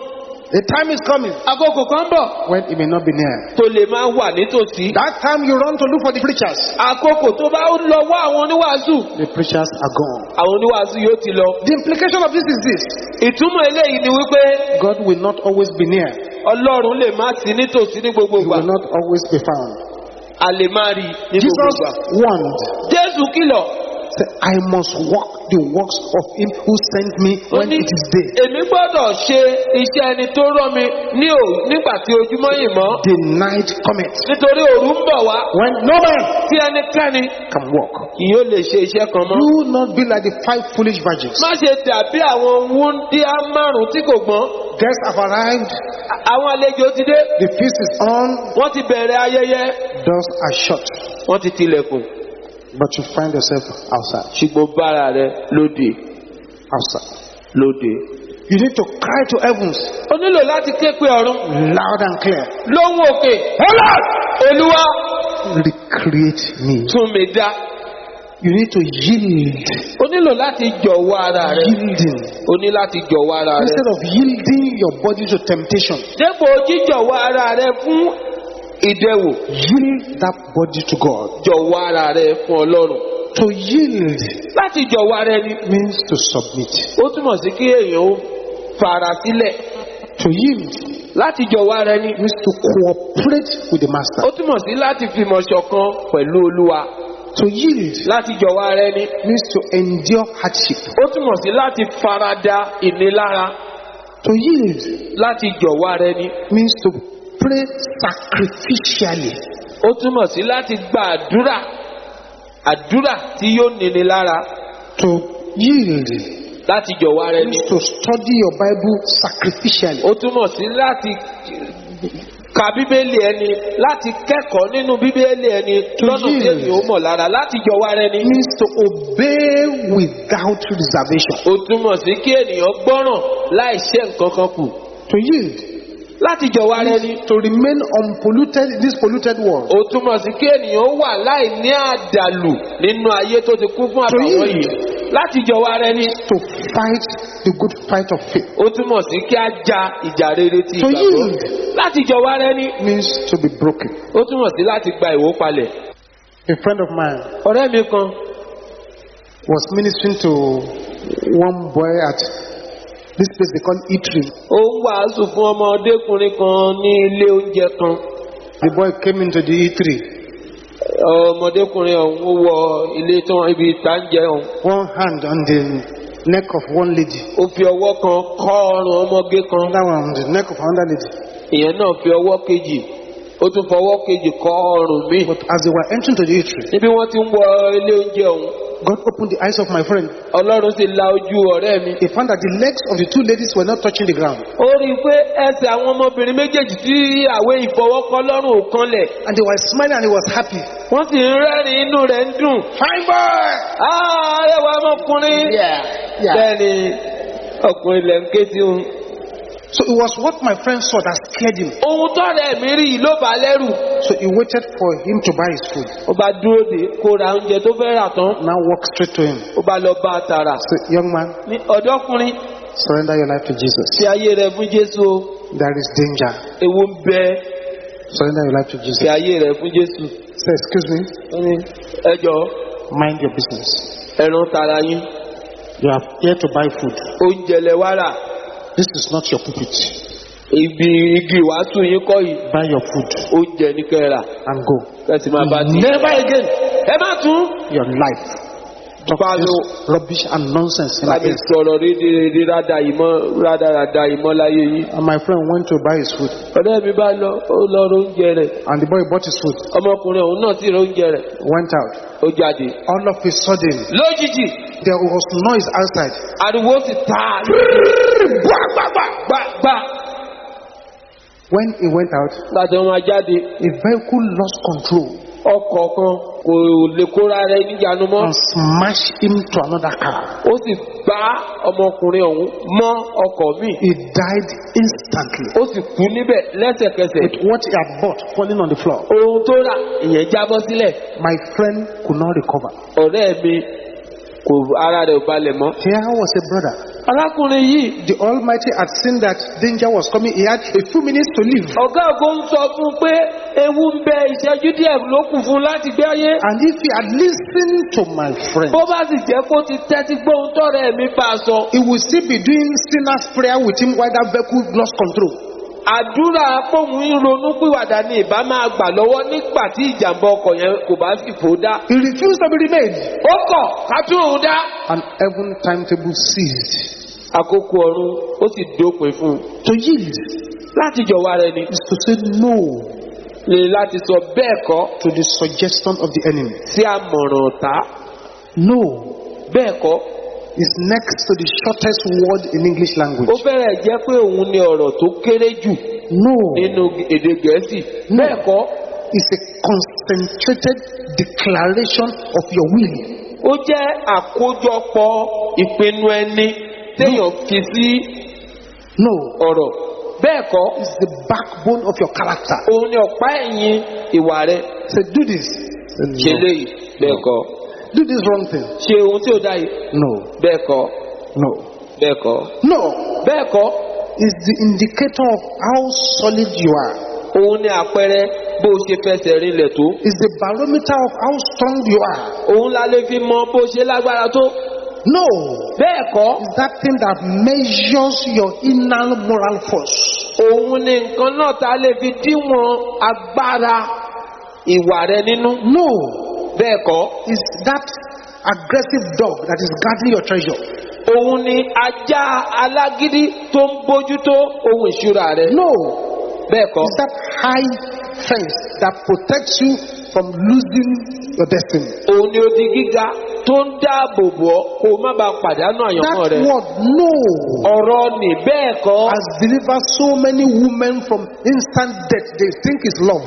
A time is coming Àkókò kan ń bọ̀ when he may not be near. tó lè má wà nítòsí. That time you run to look for the preachers. Àkókò tó bá lọ wá àwọn oníwàásù, The preachers are gone. àwọn oníwàásù yóò ti lọ. The implication of this is this: Ìtumọ̀ eléyìí ni wípé God will not always be near. Ọlọ́run lè má sí nítòsí ní gbogbo He ìgbà. will not always be found. A lè má rí i ní gbogbo Jesus ìgbà. warned, Jésù kìlọ̀. said, I must walk the works of him who sent me Ó when ní, it is day. èmi gbọ́dọ̀ ṣe iṣẹ́ ẹni tó rán mi nígbà tí ojúmọ́ yìí mọ́. The night cometh Nítorí òru ń bọ̀ wá when no man tí ẹnikẹ́ni can walk. kì yóò lè ṣe iṣẹ́ kan mọ́. Do not be like the 5 foolish virgins. Má ṣe dàbí àwọn wúńdíá 5 tí kò gbọ́n. Guests have arrived, Àwọn àlejò ti dé. the feast is on, Wọ́n ti bẹ̀rẹ̀ ayẹyẹ. doors are shut, Wọ́n ti tilẹ̀kùn. but you find yourself outside. Ṣùgbọ́n bára rẹ lóde. Outside. Lóde. You need to cry to heavens Ó nílò láti ké pe ọ̀run. loud and clear. Lóhùn òkè. Oh Lord, Olúwa recreate me. tún mi dá. You need to yield. Ó nílò láti jọ̀wọ́ ara rẹ. Yielding. Ó ní láti jọ̀wọ́ ara rẹ. Instead of yielding your body to temptation, Dépò jíjọ̀wọ́ ara rẹ fún ìdẹwò. yield that body to God. Jọ̀wọ́ ara rẹ fún Ọlọ́run. To yield Láti jọ̀wọ́ ara ẹni. means to submit. Ó túmọ̀ sí kí èèyàn ó fara sílẹ̀. To yield Láti jọ̀wọ́ ara ẹni. means to cooperate with the master. Ó túmọ̀ sí láti fìmọ̀ ṣọ̀kan pẹ̀lú Olúwa. To yield Láti jọ̀wọ́ ara ẹni. means to endure hardship. Ó túmọ̀ sí láti farada ìnilára. To yield Láti jọ̀wọ́ ara ẹni. means to pray sacrificially. Ó túmọ̀ sí láti gba àdúrà tí yóò níni lára. To yield Láti jọ̀wọ́ ara ẹni. means to study your Bible sacrificially. Ó túmọ̀ sí láti ka Bíbélì ẹni, láti kẹ́kọ̀ọ́ nínú Bíbélì ẹni lọ́nà tí ènìyàn ó mọ̀ lára. Láti jọ̀wọ́ ara ẹni. Means to obey without reservation. Ó túmọ̀ sí kí ènìyàn gbọ́ràn láì ṣe nǹkan kan kù. To yield láti jọ̀wọ́ ara ẹni. To remain unpolluted in this polluted world. Ó túmọ̀ sí kí ènìyàn wà láì ní àdàlù nínú ayé tó ti kún fún àbàwọ́n yìí. Láti jọ̀wọ́ ara ẹni. To fight the good fight of faith. Ó túmọ̀ sí kí á ja ìjà rere ti ìgbàgbọ́. Láti jọ̀wọ́ ara ẹni. Means to be broken. Ó túmọ̀ sí láti gba ìwó palẹ̀. A friend of mine Ọ̀rẹ́ mi kan was ministering to one boy at this place they call Eatery. ó ń wàásù fún ọmọdékùnrin kan ní ilé oúnjẹ kan. The boy came into the Eatery. Ọmọdékùnrin ọ̀hún wọ ilé tí wọ́n ibi ìta ń jẹ ọ̀hún. One hand on the neck of one lady. Ó fi ọwọ́ kan kọ́ ọrùn ọmọge kan. That one on the neck of another lady. Ìyẹn náà fi ọwọ́ kejì. Ó tún fọwọ́ kejì kọ́ ọrùn mi. But as they were entering to the Eatery, Níbi wọ́n ti ń wọ ilé oúnjẹ ọ̀hún. God opened the eyes of my friend. Ọlọ́run sì la ojú ọ̀rẹ́ mi. He found that the legs of the two ladies were not touching the ground. Ó rí i pé ẹsẹ̀ àwọn ọmọbìnrin méjèèjì tí àwé ìfọwọ́kọ́ lọ́rùn ò kanlẹ̀. And they were smiling and he was happy. Wọ́n sì ń rẹ́rìn inú rẹ̀ ń dùn. Fine boy! Ẹwà ọmọkùnrin. Bẹ́ẹ̀ni ọkùnrin lẹ̀ ń ké sí òun. So it was what my friend saw that scared him. Ohun tọ́rẹ̀ mi rí ló bà lẹ́rù. So he waited for him to buy his food. Ó bá dúró dè kó ra oúnjẹ tó fẹ́ rà tán. Now walk straight to him. Ó bá lọ bá a tààrà. Say, young man, Ní ọ̀dọ́kùnrin. surrender your life to Jesus. Fi ayé rẹ̀ fún Jésù o. There is danger. Ewu ń bẹ. Surrender your life to Fi Jesus. ayé rẹ̀ fún Jésù. Say, excuse me, Ẹ jọ̀ọ́ mind your business. ẹran tara yín. You are here to buy food. Oúnjẹ lẹ wá rà. This is not your pulpit. Ibi igi ìwàásù yín kọ́ yìí. Buy your food Oúnjẹ ní kẹ́ rà. and go. Kẹ́sì máa bá ti. Never again. Ẹ má tún. Your life. Talk this rubbish and nonsense in Láti against. sọ̀rọ̀ rírí rádaràda ìmọ̀láyé yìí. And my friend went to buy his food. Ọ̀rẹ́ mi bá lọ, ó lọ ra oúnjẹ rẹ̀. And the boy bought his food. Ọmọkùnrin ọ̀hún náà sì ra oúnjẹ rẹ̀. Went out. Ó jáde. All of a sudden, Lójijì, there was noise outside. ariwo sì ta. Gbàgbà. When he went out, Láti ọmọ jáde, a vehicle lost control ọkọ̀ kan kò lè kóra rẹ̀ níjànú mọ́. and smashed him to another car. Ó sì gbá ọmọkùnrin ọ̀hún mọ́ ọkọ̀ míì. He died instantly Ó sì kú níbẹ̀ lẹ́sẹ̀kẹsẹ̀. with what he had bought falling on the floor. Ohun tó rà ìyẹn jábọ́ sílẹ̀. My friend could not recover. Ọ̀rẹ́ mi kò ara rẹ̀ ò balẹ̀ mọ́. Here was a brother. Arákùnrin yìí, The Almighty had seen that danger was coming. He had a few minutes to live. ọ̀gá ògo ń sọ fún un pé ewu ń bẹ, ìṣẹ́jú díẹ̀ ló kù fún un láti gbé ayé. And if he had listened to my friend, Bó bá sì jẹ́ kó ti tẹ́tí gbóhun tọ́rẹ́ mi bá a sọ. he would still be doing sinner's prayer with him while that vehicle lost control. Àdúrà pòun ń ronú pìwàdà ni ìbá máa gbà lọ́wọ́ nígbà tí ìjàmbá ọkọ̀ yẹn kò bá sì fò dá. He refused to be remade. Ó kọ̀ ká tún òun dá. And heaven timetable ceased. Àkókò ọ̀run ó sì dópin fún un. To yield Láti jọ̀wọ́ ara ẹni. is to say no Lè láti sọ bẹ́ẹ̀ kọ́ to the suggestion of the enemy. sí àmọ̀ràn ọ̀tá. No Bẹ́ẹ̀ kọ́. is next to the shortest word in English language. Ó fẹ́rẹ̀ jẹ́ pé òun ni ọ̀rọ̀ tó kéré jù No nínú èdè Gẹ̀ẹ́sì. Bẹ́ẹ̀ kọ́. is a concentrated declaration of your will. Ó jẹ́ àkójọpọ̀ ìpinnu ẹni téèyàn fi sí No ọ̀rọ̀. Bẹ́ẹ̀ kọ́. is the backbone of your character. Òun ni ọ̀pá ẹ̀yìn ìwà rẹ̀. Say, do this. Ṣe léyìí. Bẹ́ẹ̀ kọ́. Do this wrong thing. Ṣe ohun tí ò dá yìí. No. Bẹ́ẹ̀ kọ́. No. Bẹ́ẹ̀ kọ́. No Bẹ́ẹ̀ kọ́. is the indicator of how solid you are. Òun ni àpẹẹrẹ bó o ṣe fẹsẹ̀ rinlẹ̀ tó. Is the barometer of how strong you are. Òun la lè fi mọ bó o ṣe lágbára tó. No Bẹ́ẹ̀ kọ́. is that thing that measures your inner moral force. Òun ni nǹkan náà tá a lè fi díwọ̀n agbára ìwà rẹ nínú. No Bẹ́ẹ̀ kọ́. is that aggressive dog that is guarding your treasure. Òun ni ajá alágídí tó ń bójútó ohun ìṣúra rẹ. No Bẹ́ẹ̀ kọ́. is that high fence that protects you from losing your destiny. Òun ni odi gíga tó ń dáàbò bò ọ́ kó o má bàa pàdánù àyànmọ́ That rẹ. word no Ọ̀rọ̀ ni bẹ́ẹ̀ kọ́. has delivered so many women from instant death they think is love.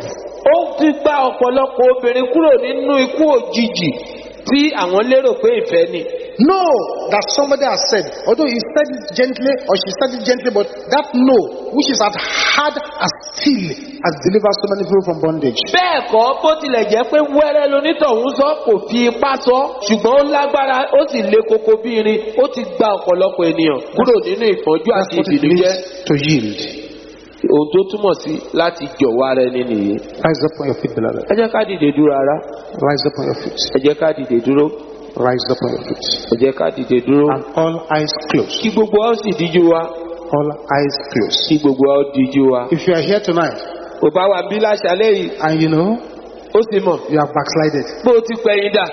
Ó ti gba ọ̀pọ̀lọpọ̀ obìnrin kúrò nínú ikú òjijì tí àwọn lérò pé ìfẹ́ ni. know that somebody has said, although he said it gently or she said it gently, but that no, which is as hard as steel, has delivered so many people from bondage. Bẹ́ẹ̀ kọ́ bó tilẹ̀ jẹ́ pé wẹ́rẹ́ lonítọ̀hún sọ kò fi ipá sọ ṣùgbọ́n ó lágbára ó sì le koko bí irin ó ti gba ọ̀pọ̀lọpọ̀ ènìyàn kúrò nínú ìpọ́njú àti ìbìnújẹ́. To yield. Ohun tó túmọ̀ sí láti jọ̀wọ́ ara ẹni nìyí. Rise up on your feet, beloved. Ẹ jẹ́ ká dìde dúró ara. Rise up on your feet. Ẹ jẹ́ ká dìde dúró. Rise up on your feet. Ẹ jẹ́ ká dìde dúró. And all eyes closed. Kí gbogbo wa ó sì díjú wa. All eyes closed. Kí gbogbo wa ó díjú wa. If you are here tonight, Ò bá wa bí láṣálẹ́ yìí. and you know, Ó sì mọ̀. you have backslided. Bó o ti pẹ̀yìn dà.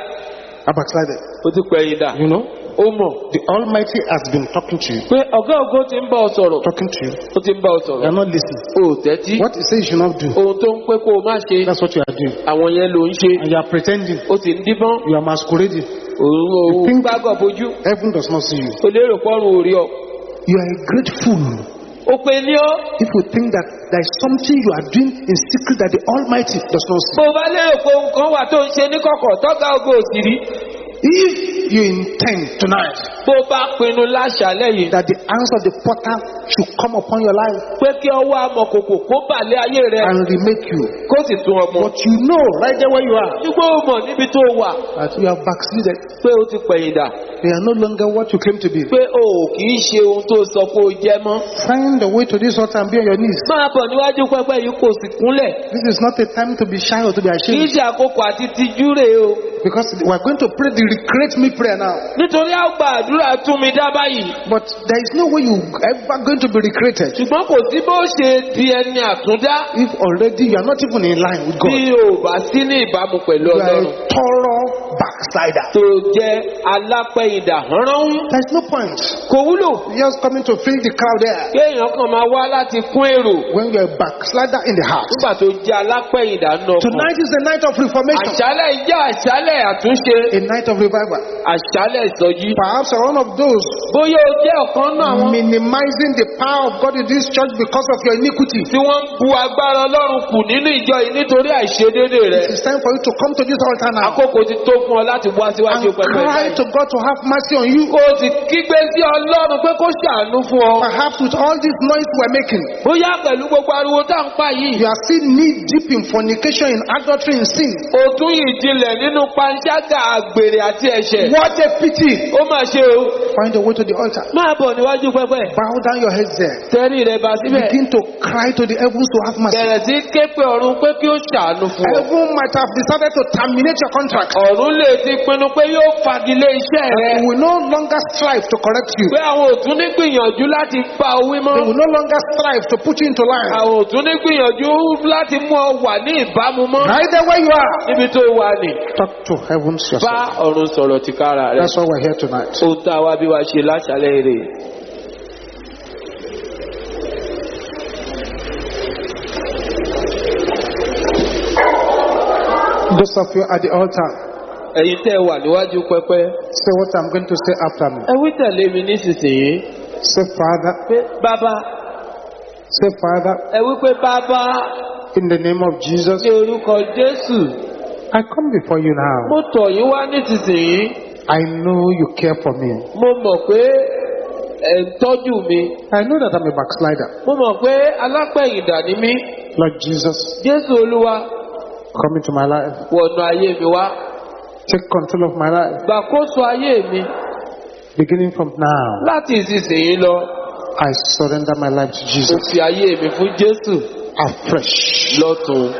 Are backslided. Ó ti pẹ̀yìn dà. You know, Ó mọ̀. the Almighty has been talking to you. Pé ọ̀gá ògo ti ń bá ọ sọ̀rọ̀. Talking to you. Ó ti ń bá ọ You sọ̀rọ̀. are not listening. O ò tẹ́tí. What he says you should not do, Ohun tó ń pé kó o má ṣe. that's what you are doing. Àwọn yẹn ló ń ṣe. And you are pretending. Ó sì ń díbọ́n. You are masquerading. Òun think- gbágọ̀ bójú. Heaven does not see you. O lérò pọ́run ò rí ọ. You are a great fool Ó pe ní ọ́. if you think that there is something you are doing in secret that the Almighty does not see. Bó o bá lérò pé ohun kan wà tó ń ṣe ní kọ̀kọ̀ tọ́gá ògo ò sì rí. If you intend tonight Bó o bá pinnu láṣálẹ́ yìí. that the hands of the potter should come upon your life Pé kí ọwọ́ amọ̀kòkò kó bàlẹ́ ayé rẹ. and remake you, Kó sì tún ọmọ. but you know right there where you are Nígbà ó mọ̀ níbi tó wà. that you have backslided. Pé o ti pẹ̀yìn dà. They are no longer what you claim to be. Pé o ò kì í ṣe ohun tó sọ pé o jẹ́ mọ́. Find a way to this altar and be on your knees. Máa bọ̀ níwájú pẹpẹ yìí kò sì kúnlẹ̀. This is not a time to be shy or to be Kì í ashamed, ṣe àkókò àti tijú rè o. because we are going to pray the recreate me prayer now. Nítorí a gba àdúrà tún mi dá báyìí. But there is no way you ever going to be recreated Ṣùgbọ́n kò sí bó ṣe di ẹni àtúndá. if already you are not even in line with God. Bí o bá sí ní ìbámu pẹ̀lú You are Ọlọ́run. a thorough backslider. Tó jẹ́ alápẹ̀yìndà hánrán. There is no point Kò wúlò. just coming to fill the crowd there Kéèyàn kan máa wá láti kún èrò. when you are a backslider in the house. Nígbà tó jẹ́ alápẹ̀yìndà náà kan. Tonight is the night of reformation, Àṣálẹ̀ jẹ́ àṣálẹ̀ àtúnṣe. a night of revival. Àṣálẹ̀ ìsọjí. Perhaps you are one of those Bóyá o jẹ́ ọ̀kan náà àwọn minimizing the power of God in this church because of your iniquity. tí wọ́n ń bu agbára Ọlọ́run kù nínú ìjọ yìí nítorí àìṣedéédé rẹ̀. It is time for you to come to this altar now Àkókò ti tó fún ọ láti wá síwájú and pẹpẹ cry báyìí. to God to have mercy on you. Kó o sì kígbe sí Ọlọ́run pé kó ṣàánú fún ọ. Perhaps with all this noise we're making, Bóyá pẹ̀lú gbogbo ariwo tá à ń pa yìí. you are still knee deep in fornication, in adultery, in sin. O tún ìjìnlẹ̀ nínú panṣágà àgbèrè àti ẹ̀ṣẹ̀. What a pity! Ó mà ṣe o. Find a way to the altar. Máa bọ̀ níwájú pẹpẹ. Bow down your heads there. Tẹ́rí rẹ̀ bá síbẹ̀. Begin to cry to the heavens to have mercy. Bẹ̀rẹ̀ sí ké pe ọ̀run pé kí ó ṣàánú fún ọ. Heaven might have decided to terminate your contract. Ọ̀run lè ti pinnu pé yóò fagilé iṣẹ́ rẹ. They will no longer strive to correct you. Pé àwọn ò tún ní gbìyànjú láti bá ọ wí mọ́. They will no longer strive to put you into line. Àwọn ò tún ní gbìyànjú láti mú ọ wà ní ìbámu mọ́. Right there where you are. Níbi tó wà ní. Talk to heavens Bá yourself. ọ̀run sọ̀rọ̀ tìkára rẹ̀. That's why we're here tonight. Ohun tá a wá bí wá ṣe láṣálẹ́ rè. Those of you at the altar, Ẹ̀yin tẹ́ wà níwájú pẹpẹ. say what I'm going to say after me. Ẹ wí tẹ̀lé mi nísinsìnyí. Say, Father, Pé bàbá. say, Father, Ẹ wí pé bàbá in the name of Jesus, ní orúkọ Jésù. I come before you now. Mo tọ̀ yín wá nísinsìnyí. I know you care for me. Mo mọ̀ pé ẹ̀ ń tọ́jú mi. I know that I'm a backslider. Mo mọ̀ pé alápẹ̀yìndà ni mí. Lord Jesus, Jésù Olúwa come into my life. wọ̀nà ayé mi wá. Take control of my life. Gbàkóso ayé mi. Beginning from now, Láti ìsinsìnyí lọ, I surrender my life to mo Jesus fi ayé mi fún Jésù afresh. lọ́tun.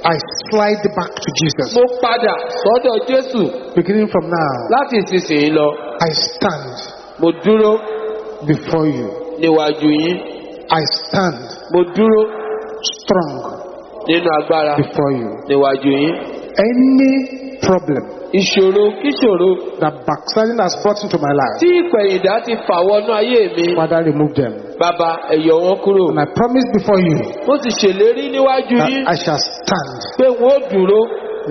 I slide back to Jesus. Mo padà sọ́dọ̀ Jésù. Beginning from now, Láti ìsinsìnyí lọ, I stand mo dúró before you. níwájú yín. I stand Mo dúró strong nínú agbára before you. níwájú yín. Any problem Ìṣòro kíṣòro that backsliding has brought into my life, tí ìpẹ̀yìndà ti fà wọnú ayé mi. Father, remove them. Bàbá ẹ yọ wọ́n kúrò. And I promise before you Mo ti ṣèlérí níwájú that yín I shall stand pé wọ́n ó dúró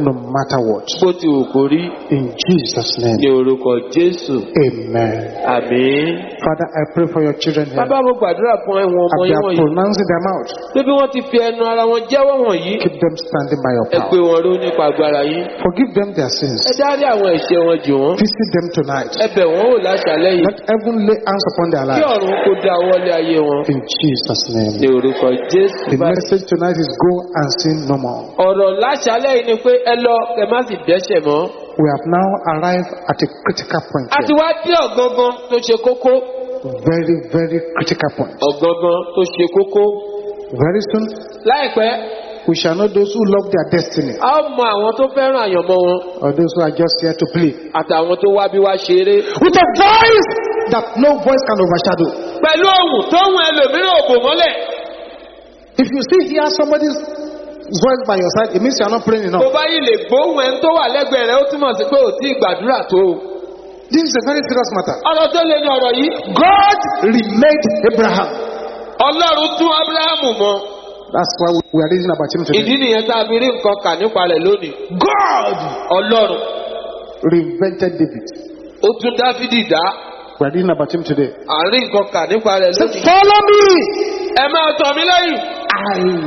no matter what. bó ti wù kó rí. In Jesus' name. Ní orúkọ Jésù. Amen. Àmín. Father, I pray for your children here. Bàbá mo gbàdúrà fún ẹ̀wọ̀n ọmọ As they yín are wọ̀nyí. pronouncing their mouth, Pé bí wọ́n ti fi ẹnu ara wọn jẹ́wọ́ wọ̀nyí. keep them standing by your Ẹ gbé power. wọn ró nípa agbára yín. Forgive them their sins. Ẹ dárí àwọn ẹ̀ṣẹ̀ wọn jì wọ́n. Visit them tonight. Ẹ bẹ̀ wọ́n wò láṣálẹ́ yìí. Let heaven lay hands upon their Kí lives. ọ̀run kó dá ọwọ́ lé ayé wọn. In Jesus' name. Ní orúkọ Jésù. The message tonight is go and sin no more. Ọ̀rọ̀ láṣálẹ́ yìí ni pé ẹ lọ ẹ má sì dẹ́ṣẹ̀ mọ́. We have now arrived at a critical point A ti here. wá dé ọ̀gangan tó ṣe kókó. Very, very critical point. Ọ̀gangan tó ṣe kókó. Very soon, Láìpẹ́, we shall know those who love their destiny a ó mọ àwọn tó fẹ́ràn àyànmọ́ wọn or those who are just here to play. àtàwọn tó wá bí wá ṣeré. With a voice that no voice can overshadow. Pẹ̀lú ohùn tó ń ẹlòmíràn ò bò mọ́lẹ̀. If you still hear somebody's voice by your side, it means you are not praying Tó enough. bá yìí lè gbóhùn ẹni tó wà lẹ́gbẹ̀ẹ́ rẹ̀ ó túmọ̀ sí pé ò tí ì gbàdúrà tó. This is a very serious matter. Ọ̀rọ̀ tó lé ní ọ̀rọ̀ yìí. God remade Abraham. Ọlọ́run tún Ábúráhámù mọ. That's why we are reading about him Ìdí today. nìyẹn tá a fi rí nǹkan kà nípa rẹ̀ lónìí. God Ọlọ́run reinvented David. ó tún Dáfídì dá. We are reading about him today. À ń rí nǹkan kà nípa rẹ̀ Say, lónìí. follow me. Ẹ máa tọ̀ mí lẹ́yìn. I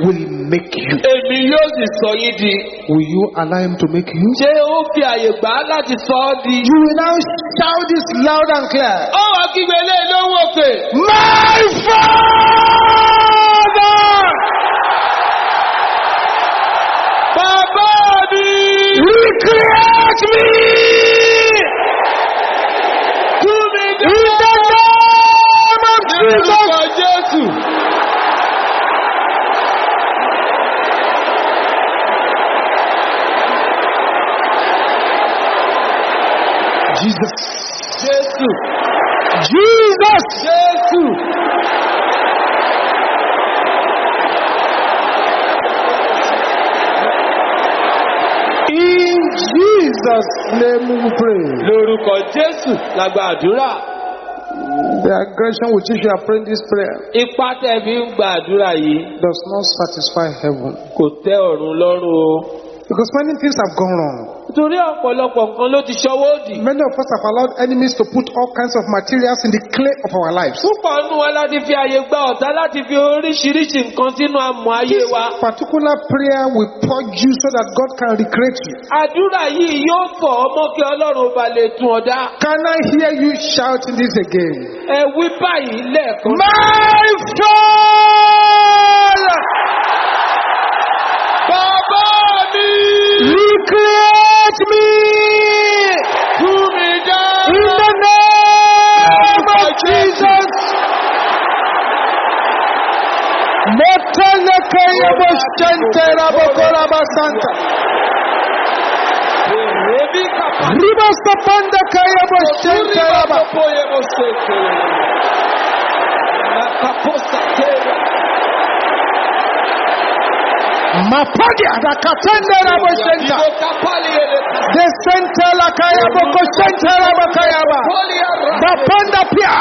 will make you. Èmi yóò sì sọ yín di. Will you allow him to make you? Ṣé ó fi àyè gbà á láti sọ ọ́ di? You will now shout this loud and clear. Ó wá kígbe lé lówó òkè. My Father! Bàbá mi! Recreate me! Tú mi dá. In the name of Jesus! Lórúkọ Jésù. Jesus! Jésù. Jesus! Jésù. In Jesus' name we pray. Lórúkọ Jésù la gba àdúrà. The aggression with which you are praying this prayer Ipá tẹ̀ fi ń gba àdúrà yìí does not satisfy heaven. kò tẹ́ ọ̀run lọ́rùn o. Because many things have gone wrong. Nítorí ọ̀pọ̀lọpọ̀ nǹkan ló ti ṣọwọ́ òdì. Many of us have allowed enemies to put all kinds of materials in the clay of our lives. Púpọ̀ nínú wa láti fi àyè gba ọ̀tá láti fi oríṣiríṣi nǹkan sínú amọ̀ ayé This wa. particular prayer will purge you so that God can recreate you. Àdúrà yìí yóò fọ̀ ọmọ kí Ọlọ́run ba lè tún ọ dá. Can I hear you shouting this again? Ẹ wí báyìí lẹ́ẹ̀kan. My Father! Bàbá mi! Recreate me! Tú mi dá. In the name of Jesus! Motelekeye boshentera bokora basanta. Èmi kàpá. Ribasapandekeye boshentera ba. Poye mo seke. Nakaposa tera. Mapadia dakatendera boshenta. Ibo kapali ele. Desentela kaya boko shentera bakaya ba. Poli ara. Bapanda pia.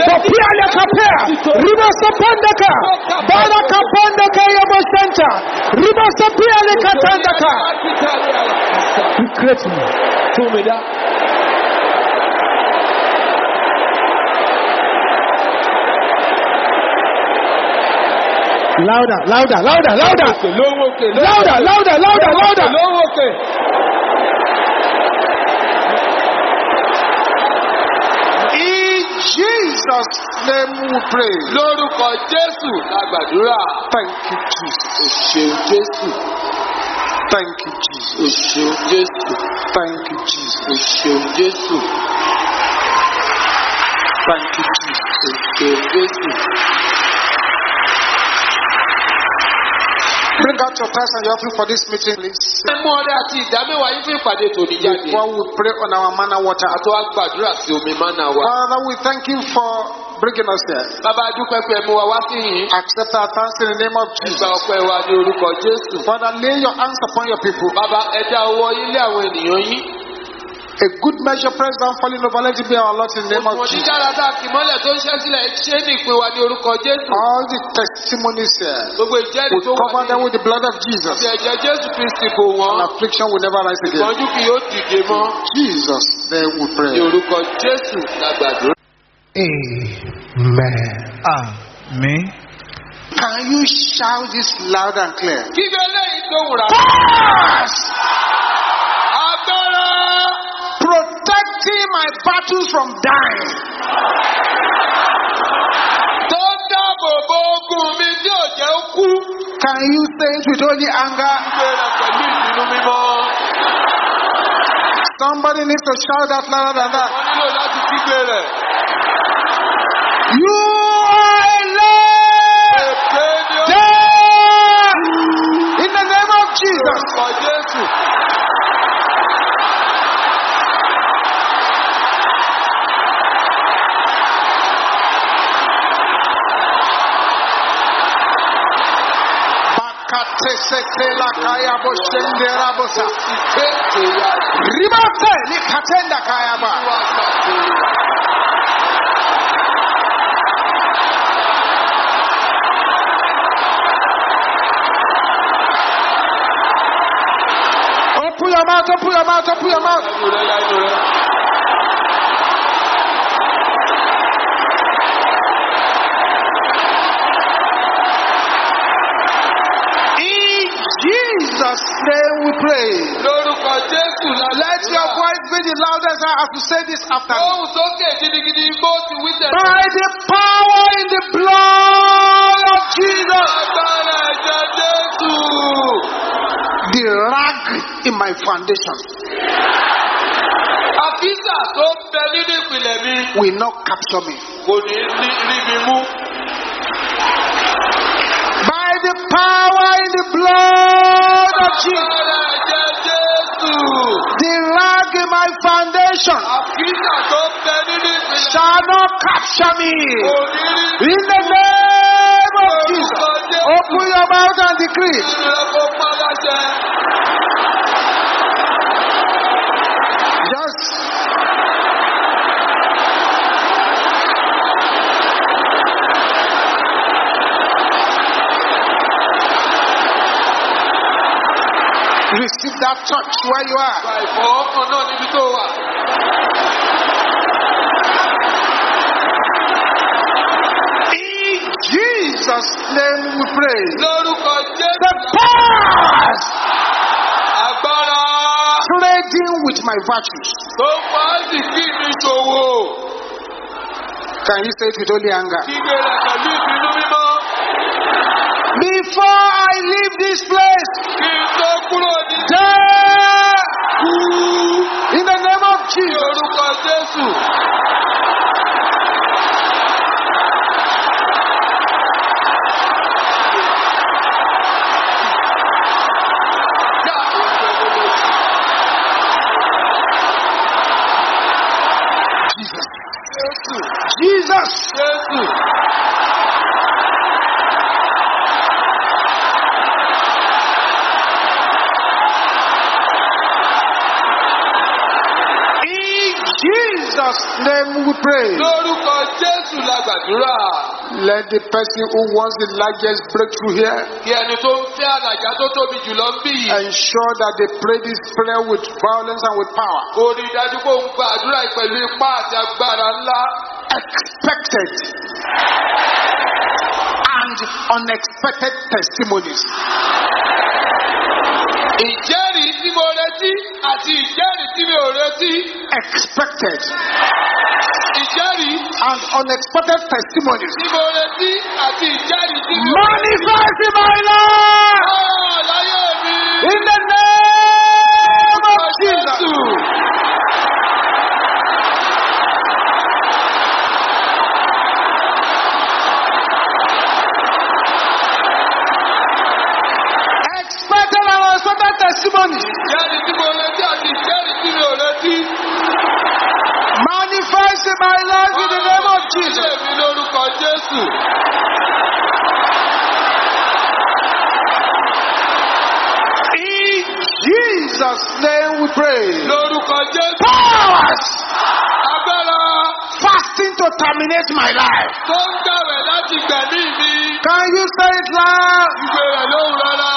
Bapia le kapea. Ribasapandeka. Bala kapandeka ya boshenta. Ribasapia le katandaka. Recreate me. Tú mi dá. Louder, louder, louder, louder. Lówó òkè. Louder, louder, louder, louder. Lówó òkè. In Jesus' name we pray. Lórúkọ Jésù la gbàdúrà. Thank you, Jesus. O ṣeun Jésù. Thank you, Jesus. O ṣeun Jésù. Thank you, Jesus. O ṣeun Jésù. Thank you, Jesus. O ṣeun Jésù. Bring out your tithes and your offering for this meeting, please. Ẹ mú ọrẹ àti ìdámẹ́wàá yín fún ìpàdé tòní jáde. Before we pray on our manna water. Àti wá gbàdúrà sí omi mánà wa. Father, we thank you for bringing us here. Bàbá adúpẹ́ pé ẹ mú wa wá sí yìí. Accept our thanks in the name of Ẹ Jesus. gba ọpẹ́ wa ní orúkọ Jésù. Father, lay your hands upon your people. Bàbá ẹ dá ọwọ́ yín lé àwọn ènìyàn yín. A good measure, pressed down, falling over, let it be our Lord in the name of Jesus. Dídára tá a kì mọ́lẹ̀ tó ń ṣẹ́ sílẹ̀ ṣé ní ìpín wa ní orúkọ Jésù. All the testimonies here, Gbogbo ìjẹ́rìí we tó wà cover them ní with the blood of Jesus. ẹ̀jẹ̀ Jésù Kristi bò wọ́n. And affliction will never rise again. Ìpọ́njú kì yóò dìde mọ́. Jesus, then we Ní pray. orúkọ Jésù la gbàdúrà. Amen. Àmín. Can you shout this loud and clear? Kíkẹ́ lẹ́yìn tó wùrà. Agbára. Protecting my battles from dying. Tó dáàbò bo ogun mi tí ò jẹ́ ó kú. Can you say it with only anger? Gbéra pẹ̀lú ìbínú mímọ́. Somebody needs to shout that louder than that. Wọ́n nílò láti kígbe rẹ̀. You are alive! Èpè ni ó Dead! In the name of Jesus. orúkọ Jésù. Bakatesekela kaya boshendera bosa. Ìkéde ya Ribate likatenda kaya ba. wá sàkóso. Open your mouth, open your mouth, open your mouth. Lẹ́nu rẹ̀ lẹ́nu rẹ̀. In Jesus' name we pray. Lórúkọ Jésù la Let your voice be the loudest as you say this after me. Ohùn sókè gidigidi bó ti wí tẹ̀lé. By the power in the blood of Jesus, Agbára ẹ̀jẹ̀ Jésù. the rag in my foundation Àkísà tó ń bẹ nínú ìpìlẹ̀ mi will not capture me. kò ní rí mi mú. By the power in the blood of Jesus, Agbára ẹ̀jẹ̀ Jésù. the rag in my foundation Àkísà tó ń bẹ nínú ìpìlẹ̀ shall not capture me. kò ní rí mi In the name of Jesus, open your mouth and decree. rẹ̀ kó pa láṣẹ. Just receive that touch where you are. Gba ìfọwọ́kàn náà níbi tó wà. In Jesus' name we pray. Lórúkọ The Jésù. powers Agbára trading with my virtues. tó máa ń sì kí mi ṣòwò. Can you say it with only anger? Kígbe rẹ̀ pẹ̀lú ìbínú mímọ́. Before I leave this place, Kí n tó kúrò ní dead kú. in the name of Ní Jesus. orúkọ Jésù. Jesus. Jésù. In Jesus' name we pray. Lórúkọ Jésù la gbàdúrà. Let the person who wants the largest breakthrough here Kí ẹni tó ń fẹ́ àlàjá tó tóbi jùlọ ń bì yìí. ensure that they pray this prayer with violence and with power. Kò rí i dájú pé òun gba àdúrà yìí pẹ̀lú ipá àti agbára ńlá. Expected and unexpected testimonies. Ìjẹ́rìí tí mo retí àti ìjẹ́rìí tí mi ò retí. Expected Ìjẹ́rìí and unexpected testimonies. tí mo retí àti ìjẹ́rìí tí mi ò retí. Manifest in my life Láyé mi. in the name of Jesus. Expected and unexpected testimonies. Ìjẹ́rìí tí mo retí àti ìjẹ́rìí tí mi ò retí. Manifest in my life in the name of Jesus. Ilé mi lórúkọ Jésù. In Jesus' name we pray. Lórúkọ Jésù. Power terminate my life. Tó ń gbàwẹ̀ láti gbẹ̀mí mi. Can you say it loud? Ìgbé rẹ̀ lóhùn rárá.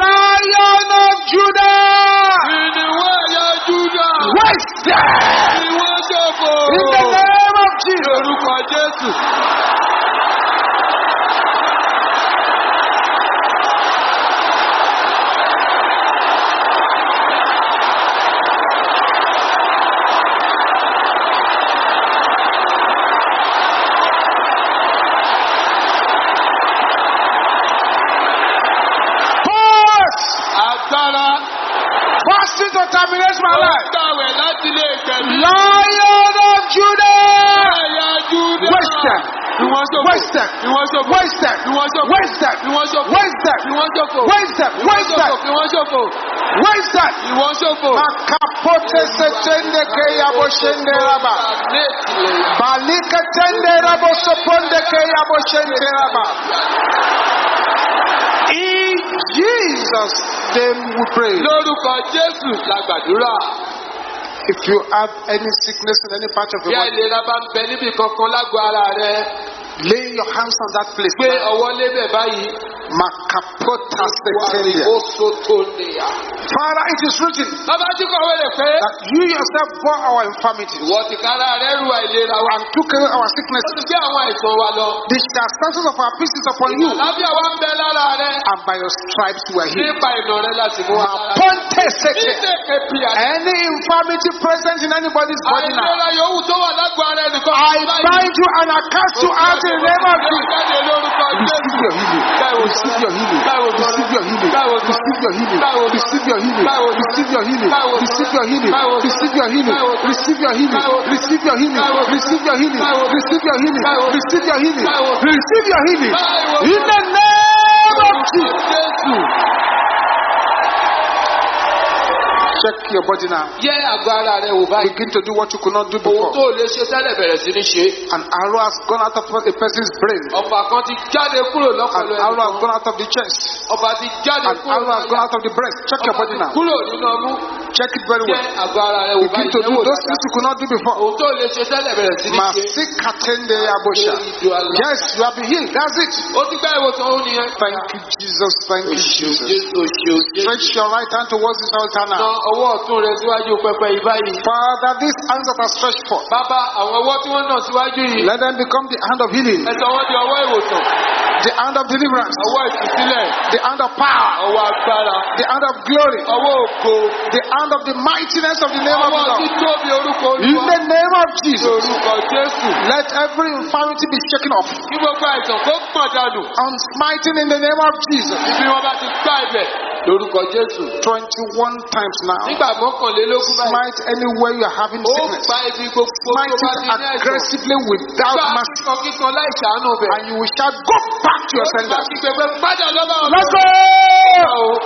Lion of Judah. Ìníwó ẹ̀yà Júdà. Wasted. Ìwọ ṣòfò. In the name of Jesus. Orúkọ Jésù. Fasting to terminate my life. Gbàwẹ̀ láti lè gbẹ̀mí. Lion of Judah. Ẹ̀yà Júdà. Wasted. Ìwọ́n ṣòfò. Wasted. Ìwọ́n ṣòfò. Wasted. Ìwọ́n ṣòfò. Wasted. Ìwọ́n ṣòfò. Wasted. Ìwọ́n ṣòfò. Wasted. Wasted. Ìwọ́n ṣòfò. Wasted. Ìwọ́n ṣòfò. Makapote setende ke yabo shende raba. Balika tende rabo soponde ke yabo shende raba. In Jesus' name we pray. Lórúkọ Jésù la gbàdúrà. If you have any sickness in any part of Bí your body, àìlera bá ń bẹ níbi kankan lágọ̀ọ́ ara rẹ, lay your hands on that place. gbé ọwọ́ lébẹ̀ báyìí. Makapota setende. Osotonia. Father, it is written Bàbá tí kọ̀wé lè pé. that you yourself bore our infirmities Ìwọ ti kára rẹ̀ ru àìlera wa. and took away our Ó sicknesses. ti gbé àwọn àìsàn wa lọ. The chastisement of our peace is upon you, Àlàáfíà wa ń bẹ lára rẹ. and by your stripes we are healed. Nípa ìnà rẹ láti mú wa lára. Ponte sete. Nídèké bí i Any infirmity present in anybody's body now, àìlera yòówù tó wà lágọ̀ọ́ ara ẹnìkan. I bind you and I cast you out in the name of Jesus. Jáde lórúkọ Receive your healing. Receive your healing. Receive your healing. Receive your healing. Receive your healing. Receive your healing. Receive your healing. Receive your healing. Receive your healing. Receive your healing. Receive your healing. Receive your healing. Receive your healing. Receive your healing. In the name of Jesus. Check your body now. Yẹ àgọ́ ara rẹ wò báyìí. Begin to do what you could not do Ohun before. tó lè ṣe tẹ́lẹ̀ bẹ̀rẹ̀ sí ní ṣe. An arrow has gone out of a person's brain. Ọ̀pá kan ti jáde kúrò An lọ́pọ̀lọ́ arrow has ẹnìkan. gone out of the chest. Ọba ti jáde An kúrò arrow has gone out of the breast. Check your body now. Kúrò nínú ọmú. Check it very Yẹ well. àgọ́ ara rẹ wò Begin báyìí. to do Yẹ̀wò those dáadáa. things you could not do before. Ohun tó lè ṣe tẹ́lẹ̀ bẹ̀rẹ̀ sí ní ṣe. Masikatende yabosha. Yes, you have been healed. That's it. Ó ti gbá ìwòsàn òun nìyẹn. Thank you, Jesus. Thank you, Jesus. Jésù. Stretch your right hand towards this altar Na now. ọwọ́ ọ̀tún rẹ síwájú pẹpẹ yìí báyìí. Father, these hands that are stretched forth, Bàbá àwọn ọwọ́ tí wọ́n nà síwájú yìí. let them become the hand of healing, Ẹ sọ wọ́n di ọwọ́ ìwòsàn. the hand of deliverance, Ọwọ́ ìtúsílẹ̀. the hand of power, Ọwọ́ agbára. the hand of glory, Ọwọ́ ògo. the hand of the mightiness of the name of Ọwọ́ the Lord. títóbi orúkọ In Olúwa. the name of Jesus, Orúkọ Jésù. let every infirmity be shaken off. Kí gbogbo àìsàn kó pọ̀ dànù. On smiting in the name of Jesus. Ibi wọn bá ti gbá ibẹ̀. Lórúkọ Jésù. 21 times now. Nígbà mọ́kànlélógún báyìí. Smite anywhere you are having Ó sickness. gba ibi gbogbo tó bá Smite ti it ní ẹ̀sán. aggressively without Gbá mercy. kíkan láì ṣàánú bẹ̀. And you will shout, go back to your Ó ti máa sender. kí pẹpẹ padà lọ́ba ọ̀dọ́. Let's go!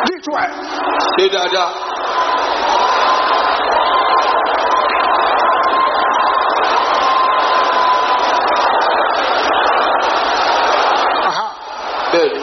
Do it well. Ṣé dáadáa. Aha. Bẹ́ẹ̀ni.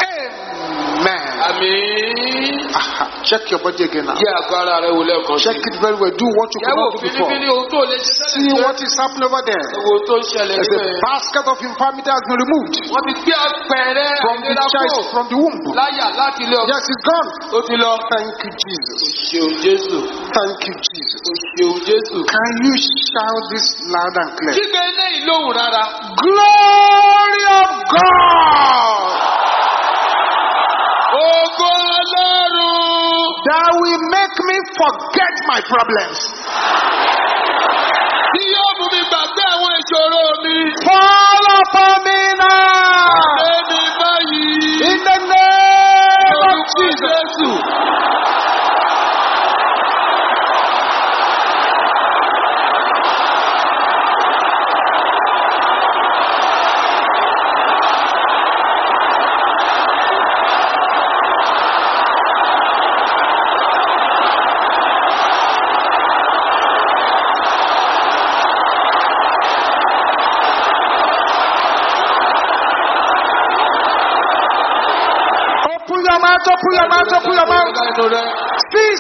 Amen. Àmín. Aha. Check your body again now. Yẹ àgọ́ ara rẹ wò lẹ́ẹ̀kan sí. Check it very well. Do what you could Yẹ̀wò not do before. fínífíní ohun tó lè ṣe See tẹ́lẹ̀. what is happening over there. Wo tó ń ṣẹlẹ̀ As níbẹ̀. a basket of infirmity has been removed Wọ́n ti gbé apẹ̀rẹ̀ from the àìlera chest, kúrò from the womb. láyà láti ilé ọkọ. Yes, it's gone. Ó ti lọ. Thank you, Jesus. Ṣeun Jésù. Thank you, Jesus. Ṣeun Jésù. Can you shout this loud and clear? Kígbe eléyìí lóhùn rárá. Glory of God Ògo Ọlọ́run. that will make me forget my problems. Tí yóò mú mi gbàgbé àwọn ìṣòro mi. Fall upon me now. Èmi báyìí. In the name of Orúkọ Jesus. Jésù. your mouth, open your mouth, open your mouth.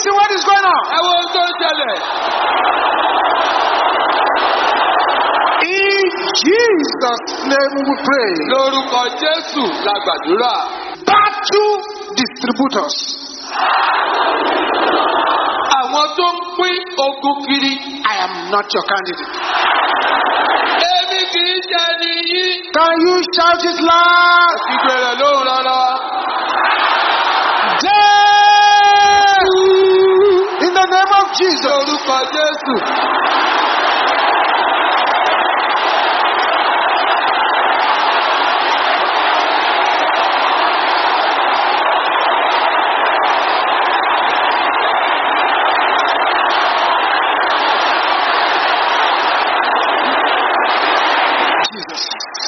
See what is going on. In Jesus' name we pray. Battle distributors. I am not your candidate. Can you shout it loud? In the name of Jesus. Jesus.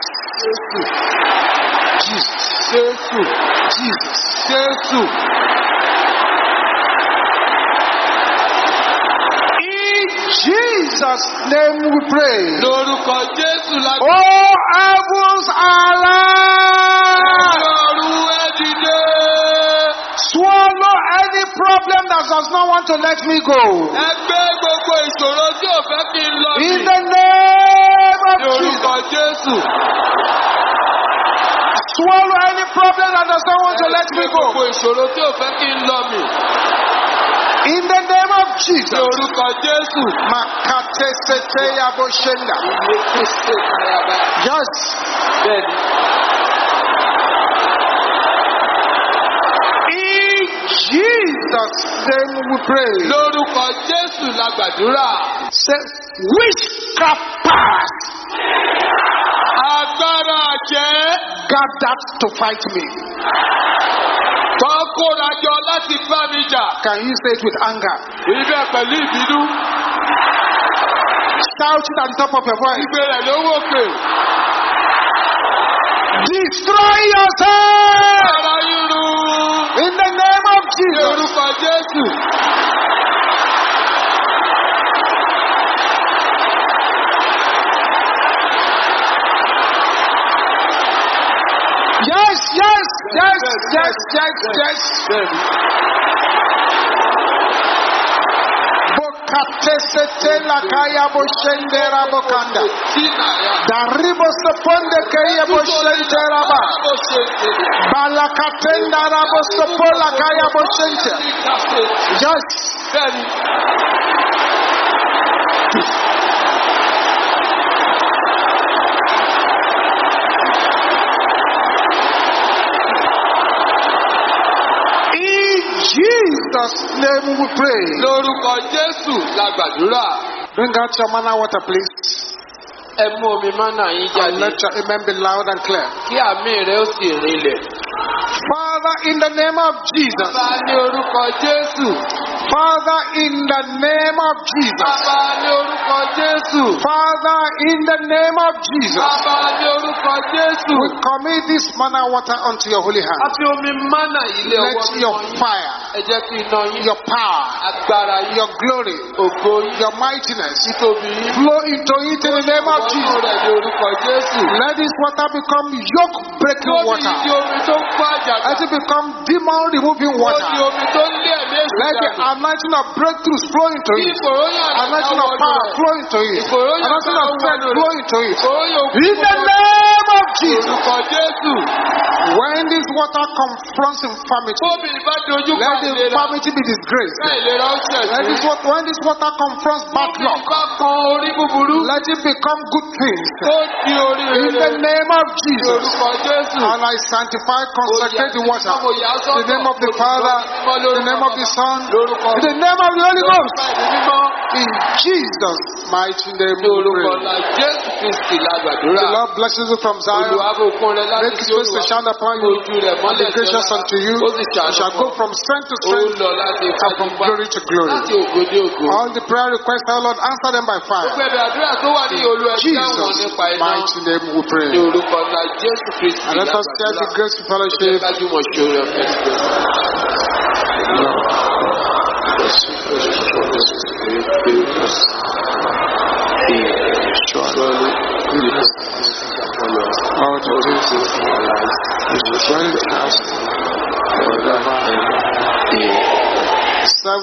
In Jesus' name we pray. Oh, heavens alive. Swallow any problem that does not want to let me go. In the name of Jesus. Swallow any problem that does not want to let me go. In the name of Jesus. Yes. In Jesus' name we pray. Say, witchcraft powers gathered to fight me. Can you say it with anger? Shout it on top of your voice. Destroy yourself in the name of Jesus. Yes. Bokatesete la kaya boshendera bokanda. Daribo seponde kaya boshendera ba. Balakatenda rabo sepola kaya boshente. Yes. Jesus' name we pray. Bring out your manna water, please. And let your amen be loud and clear. Father, in the name of Jesus. Father, in the name of Jesus. Father, in the name of Jesus. We commit this manna water unto your holy hand. Let your fire, your power, your glory, your mightiness flow into it in the name of Jesus. Let this water become yoke breaking water. Let it become demon removing water. Let the anointing of breakthroughs flow into it. Anointing of power flow into it. Anointing of strength flow into it. In the name of Jesus. When this water confronts infirmity, let the infirmity be disgraced. When this water confronts bad luck, let it become good things. In the name of Jesus. And I sanctify, consecrate the water. In the name of the Father, in the name of the Son, in the name of the Holy Ghost. In Jesus' mighty name we pray. The Lord blesses you from Zion. Make his face to shine upon you and be gracious unto you. You shall go from strength to strength and from glory to glory. All the prayer requests, our Lord, answer them by fire. In Jesus' mighty name we pray. And let us share the grace of fellowship. All the days of our life, we shall dwell in the house of the Lord. 7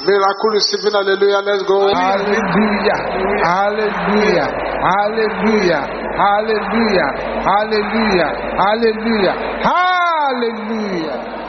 miracle receiving. Hallelujah. Let's go. Hallelujah. Hallelujah. Hallelujah. Hallelujah. Hallelujah. Hallelujah. Hallelujah.